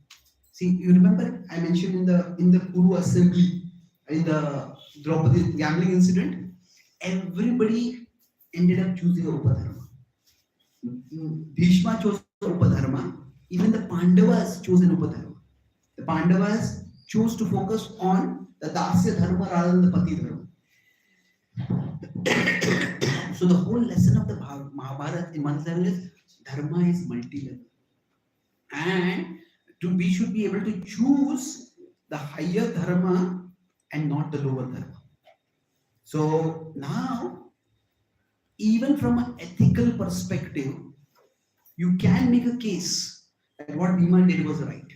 see, you remember I mentioned in the Kuru assembly, in the Draupadi gambling incident, everybody ended up choosing Upadharma. Bhishma chose Upadharma, even the Pandavas chose an Upadharma. The Pandavas chose to focus on the Dasya Dharma rather than the Pati Dharma. So the whole lesson of the Mahabharata in one level is Dharma is multi-level. And we should be able to choose the higher Dharma and not the lower Dharma. So now, even from an ethical perspective, you can make a case that what Bhima did was right.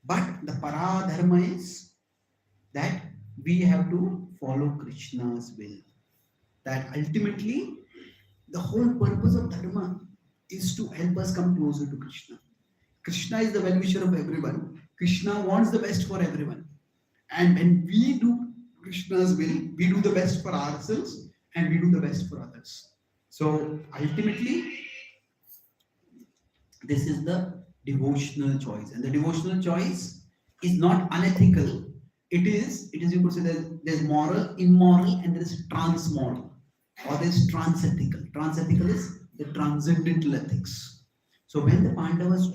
But the para dharma is that we have to follow Krishna's will. That ultimately The whole purpose of dharma is to help us come closer to Krishna. Krishna is the well-wisher of everyone. Krishna wants the best for everyone. And when we do Krishna's will, we do the best for ourselves and we do the best for others. So ultimately, this is the devotional choice. And the devotional choice is not unethical. It is you could say there's moral, immoral, and there is transmoral. Or there is transethical. Transethical is the transcendental ethics. So when the Pandavas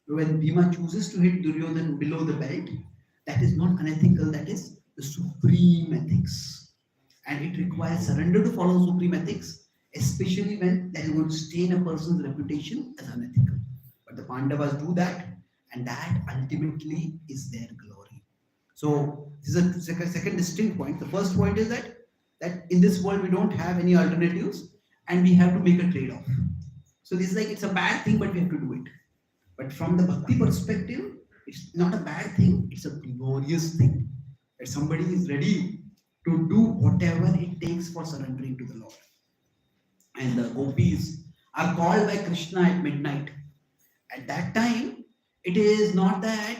when Bhima chooses to hit Duryodhan below the belt, that is not unethical, that is the supreme ethics. And it requires surrender to follow supreme ethics, especially when that is going to stain a person's reputation as unethical. But the Pandavas do that, and that ultimately is their glory. So this is a second distinct point. The first point is that in this world we don't have any alternatives and we have to make a trade-off. So this is like it's a bad thing, but we have to do it. But from the bhakti perspective, it's not a bad thing, it's a glorious thing. That somebody is ready to do whatever it takes for surrendering to the Lord. And the gopis are called by Krishna at midnight. At that time, it is not that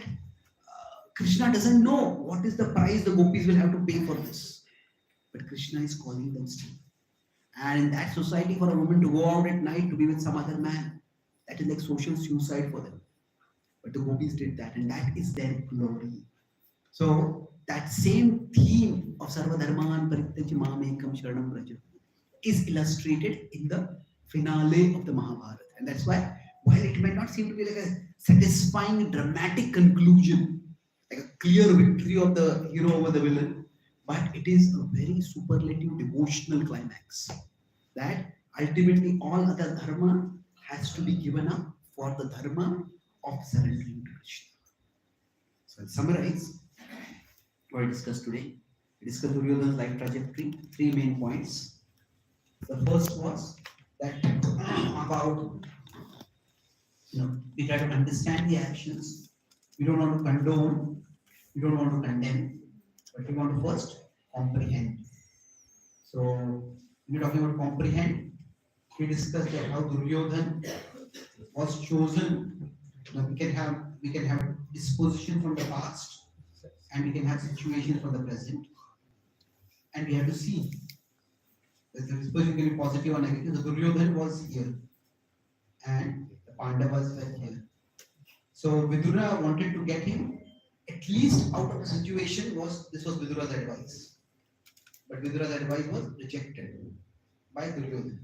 Krishna doesn't know what is the price the gopis will have to pay for this. But Krishna is calling them still. And in that society, for a woman to go out at night to be with some other man, that is like social suicide for them. But the gopis did that, and that is their glory. So that same theme of Sarva Dharman Parityajya Mamekam Sharanam Vraja is illustrated in the finale of the Mahabharat. And that's why, while it may not seem to be like a satisfying, dramatic conclusion, like a clear victory of the hero over the villain, but it is a very superlative devotional climax that ultimately all other dharma has to be given up for the dharma of surrendering to Krishna. So I'll summarize what I discussed today. We discussed Duryodhana's life trajectory, 3 main points. The first was that about, we try to understand the actions. We don't want to condone, we don't want to condemn, but we want to first comprehend. So when we're talking about comprehend, we discussed that how Duryodhana was chosen. We can have disposition from the past, and we can have situations from the present, and we have to see that the disposition can be positive or negative. The Duryodhana was here, and the Pandavas were here. So Vidura wanted to get him at least out of the situation. This was Vidura's advice, but Vidura's advice was rejected by Duryodhana.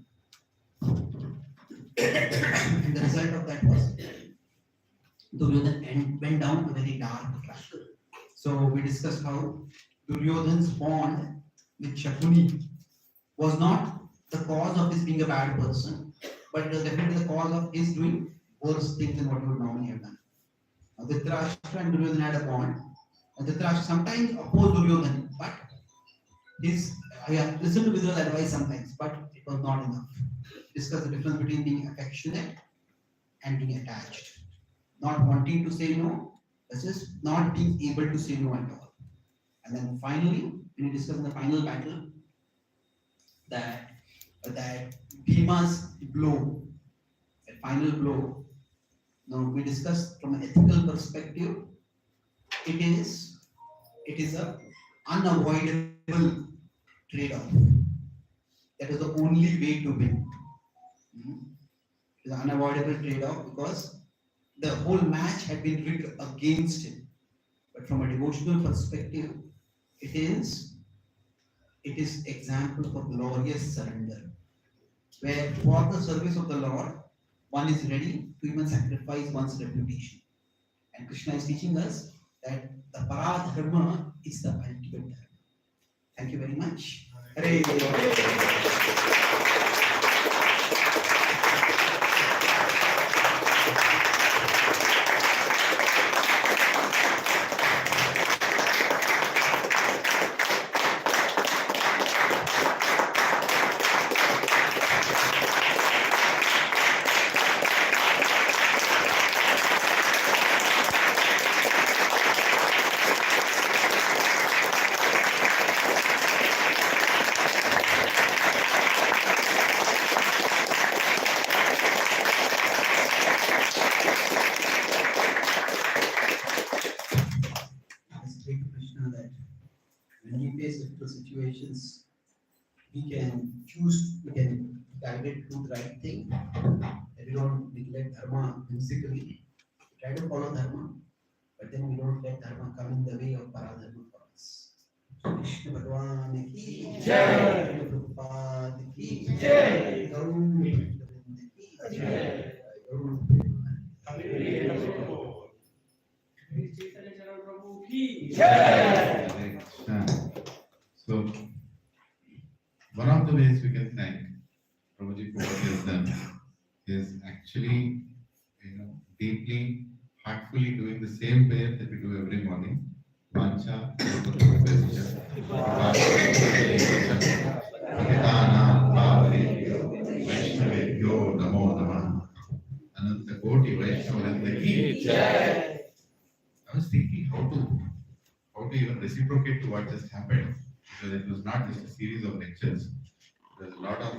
And the result of that was Duryodhana went down a very dark track. So we discussed how Duryodhana's bond with Shakuni was not the cause of his being a bad person, but it was definitely the cause of his doing worse things than what he would normally have done. Now, Dhritarashtra and Duryodhana had a bond. And Dhritarashtra sometimes opposed Duryodhana, but listened to Vidura's advice sometimes, but it was not enough. Discuss the difference between being affectionate and being attached. Not wanting to say no, versus not being able to say no at all. And then finally, when we discuss in the final battle, that Bhima's blow, that final blow, now we discussed from an ethical perspective, it is a unavoidable trade-off. That is the only way to win. It is an unavoidable trade-off because the whole match had been rigged against him. But from a devotional perspective, it is example for glorious surrender, where for the service of the Lord, one is ready to even sacrifice one's reputation. And Krishna is teaching us that the paradharma is the ultimate dharma. Thank you very much. Hare difficult situations, we can choose, we can guide it to the right thing. That we don't neglect dharma whimsically. We try to follow dharma, but then we don't let dharma come in the way of paradharma for us. Krishna Bhagwan ki jai, Prabhupada ki jai, Gaur Govinda ki jai, Gaur Hare Krishna. So, one of the ways we can thank Prabhuji for what he has done is actually, deeply, heartfully doing the same prayer that we do every morning. Vancha, Prabhupescha, Hitana, Bhavebhyo, Vaishnavebhyo, Namo Namah. Ananta Koti Vaishnavanta ki jai. I was thinking how to even reciprocate to what just happened, because it was not just a series of lectures. There's a lot of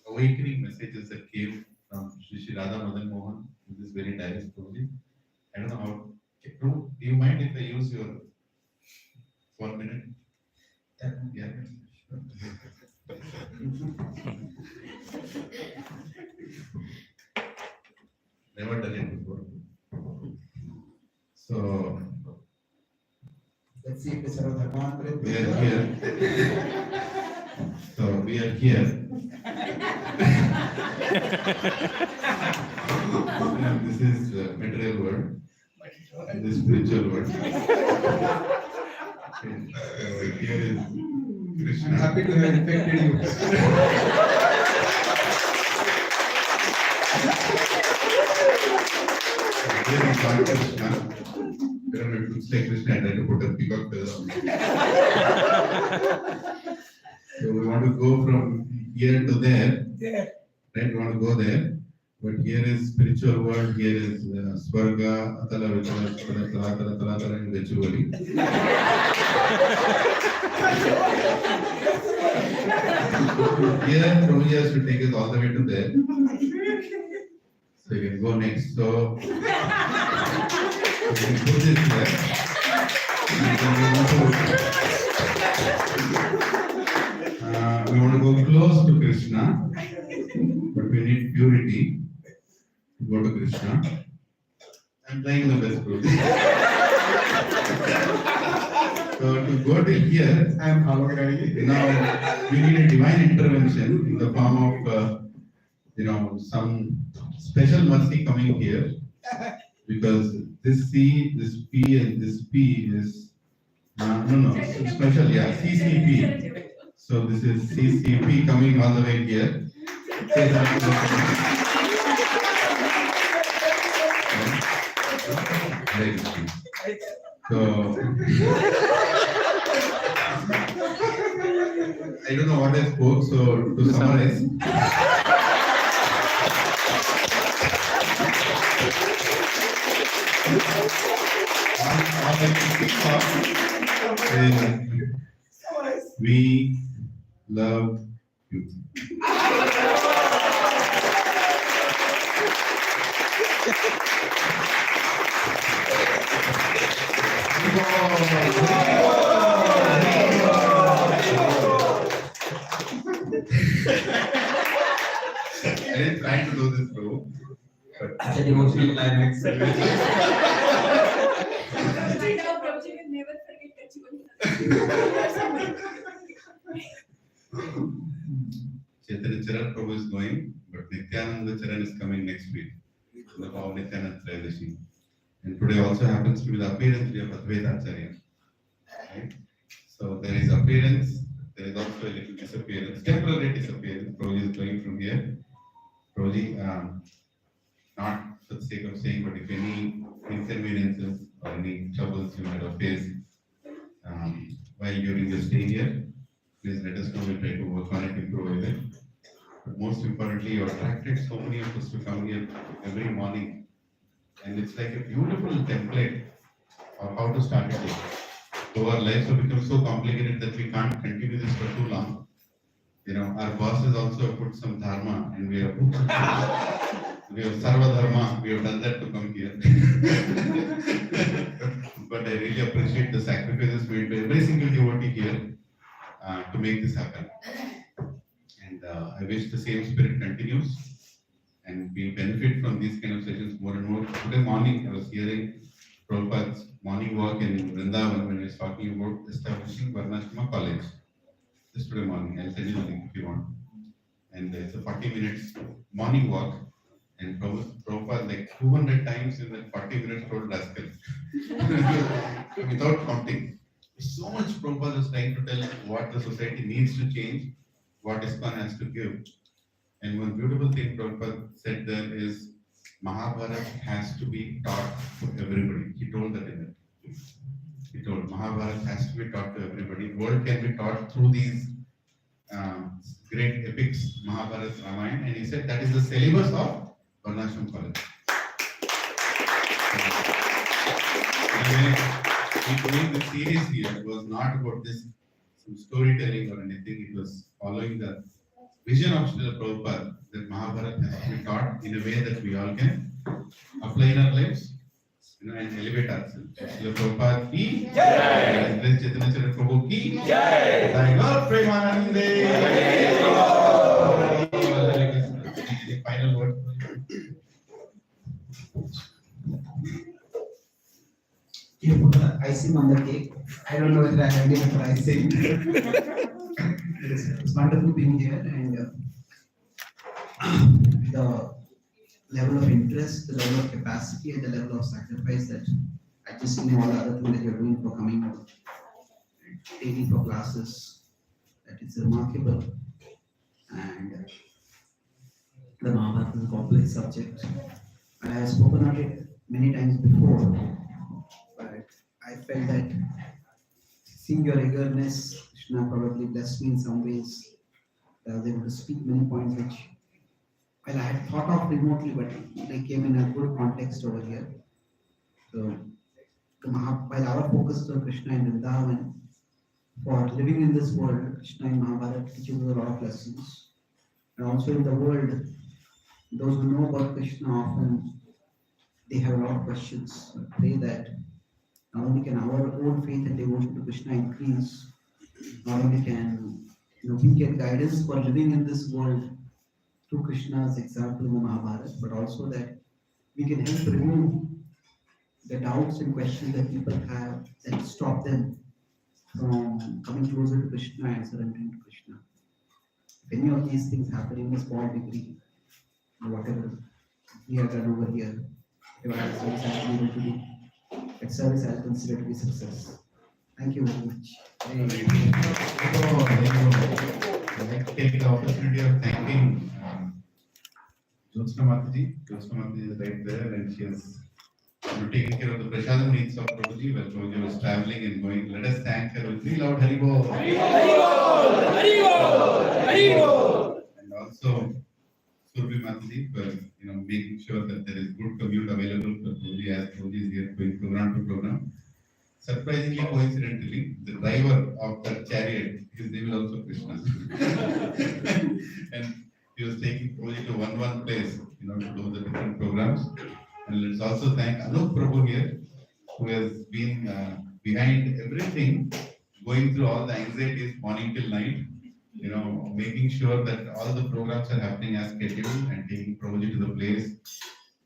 awakening messages that came from Shri Radha Madan Mohan in this very diverse project. I don't know how. Do you mind if I use your 1 minute? Yeah. Never done it before. So Let's see if it's a dharma. we are here. So we are here. And this is the material world. This is spiritual world. Okay. So here is Krishna. I'm happy to have infected you. Here is Lord Krishna. It looks like Krishna and I had to put a peacock feather on it. So we want to go from here to there. Right? We want to go there. But here is spiritual world. Here is Swarga, Atala, Vitala, Tala, Tala, Tala, Tala, and Gachibowli. Here, Prabhuji has to take us all the way to there. So you can go next. So we can put this here. And then we want to go close to Krishna, but we need purity to go to Krishna. I'm trying the best, Prabhuji. So to go till here, I am following. now we need a divine intervention in the form of some special mercy coming here, because this C, this P, and this P is special, CCP. So this is CCP coming all the way here. So I don't know what I spoke. So to summarize. We love you. I didn't try to do this, bro. It's an emotional climax. Now Prabhuji will never forget Gachibowli. Chaitanya Charan Prabhu is going, but Nityananda Charan is coming next week. In the form of Nityananda Trayadashi. And today also happens to be the appearance day of Advaita Acharya. Right? So there is appearance, there is also a little disappearance, temporary disappearance. Prabhuji is going from here. Prabhuji, not for the sake of saying, but if any inconveniences or any troubles you might have faced while during your stay here, please let us know. We'll try to work on it, improve it. But most importantly, you attracted so many of us to come here every morning. And it's like a beautiful template of how to start a day. So our lives have become so complicated that we can't continue this for too long. Our bosses also put some dharma, and we have sarva dharma. We have done that to come here. But I really appreciate the sacrifices made by every single devotee here. to make this happen. And I wish the same spirit continues and we benefit from these kind of sessions more and more. Today morning I was hearing Prabhupada's morning walk in Vrindavan when he was talking about establishing Varnashrama College. Just today morning, I'll send you the link if you want. And it's a 40 minutes morning walk. And Prabhupada like 200 times in that 40 minutes told rascal. Without counting. So much Prabhupada is trying to tell what the society needs to change, what ISKCON has to give. And one beautiful thing Prabhupada said there is Mahabharat has to be taught to everybody. He told that in it. He told Mahabharat has to be taught to everybody. The world can be taught through these great epics, Mahabharat, Ramayana, and he said that is the syllabus of Varnashram College. He doing the series here was not about this some storytelling or anything. It was following the vision of Srila Prabhupada that Mahabharat has to be taught in a way that we all can apply in our lives, and elevate ourselves. Srila Prabhupada ki jai. Chaitanya Charan Prabhu ki jai. Thy Lord Premanande. The final word. You put the icing on the cake. I don't know whether I have given the icing. It's wonderful being here, and the level of interest, the level of capacity, and the level of sacrifice that I just see all the other things that you're doing for coming out, taking for classes, that it's remarkable. And the Mahabharata is a complex subject, and I have spoken of it many times before, but I felt that seeing your eagerness, Krishna probably blessed me in some ways. I was able to speak many points which, well, I had thought of remotely, but they came in a good context over here. So, while our focus is on Krishna and Vrindavan, for living in this world, Krishna and Mahabharata teaches us a lot of lessons. And also in the world, those who know about Krishna often, they have a lot of questions. I pray that not only can our own faith and devotion to Krishna increase, not only can we get guidance for living in this world through Krishna's example in the Mahabharata, but also that we can help remove the doubts and questions that people have that stop them from coming closer to Krishna and surrendering to Krishna. If any of these things happen in a small degree, whatever we have done over here, whatever service I have been able to do, that service I consider to be success. Thank you very much. I'd like to take the opportunity of thanking Jyotsna Mataji. Jyotsna Mataji is right there, and she is taking care of the prasadam needs of Prabhuji while Prabhuji was traveling and going. Let us thank her with 3 loud Haribol. Haribol! Haribol! Haribol! And also Surbi Mataji for making sure that there is good commute available for Prabhuji as Prabhuji is here going program to program. Surprisingly, coincidentally, the driver of that chariot, his name is also Krishna. And he was taking Prabhuji to one place, to do the different programs. And let's also thank Anup Prabhu here, who has been behind everything, going through all the anxieties morning till night, making sure that all the programs are happening as scheduled and taking Prabhuji to the place.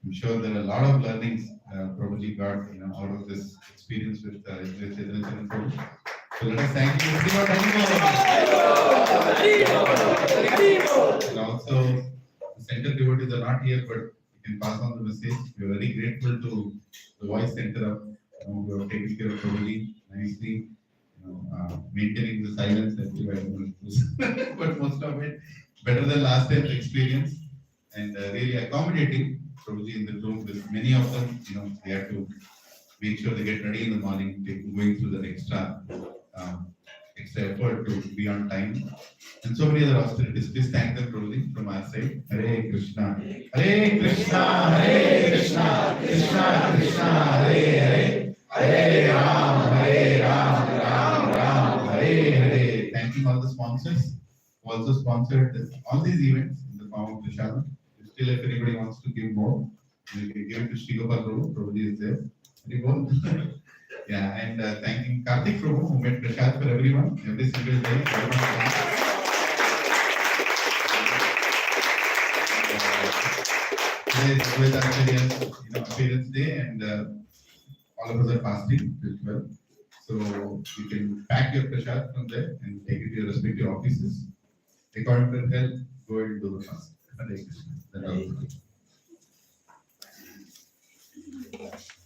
I'm sure there are a lot of learnings Prabhuji got out of this experience with Chaitanya Charan Prabhu. So let us thank you. And also, the center devotees are not here, but you can pass on the message. We are very grateful to the voice center of who have taken care of Prabhuji nicely, maintaining the silence but most of it better than last time's experience, and really accommodating Prabhuji in the room with many of them. They have to make sure they get ready in the morning, going through that extra effort to be on time, and so many other austerities. Please thank them, Prabhuji, from our side. Hare Krishna, Hare Krishna, Hare Krishna, Krishna Krishna, Hare Hare, Hare Ram, Ram Ram, Hare Hare. Thanking all the sponsors who also sponsored all these events in the form of Prashadam. Still, if anybody wants to give more, you can give it to Sri Gopal Prabhu. Prabhuji is there. Yeah, and thanking Karthik Prabhu who made prasad for everyone every single day. Today is Shwetacharya's appearance day, and all of us are fasting till 12. So you can pack your prasad from there and take it to your respective offices. According to health, go and do the fast. Hare Krishna. That also.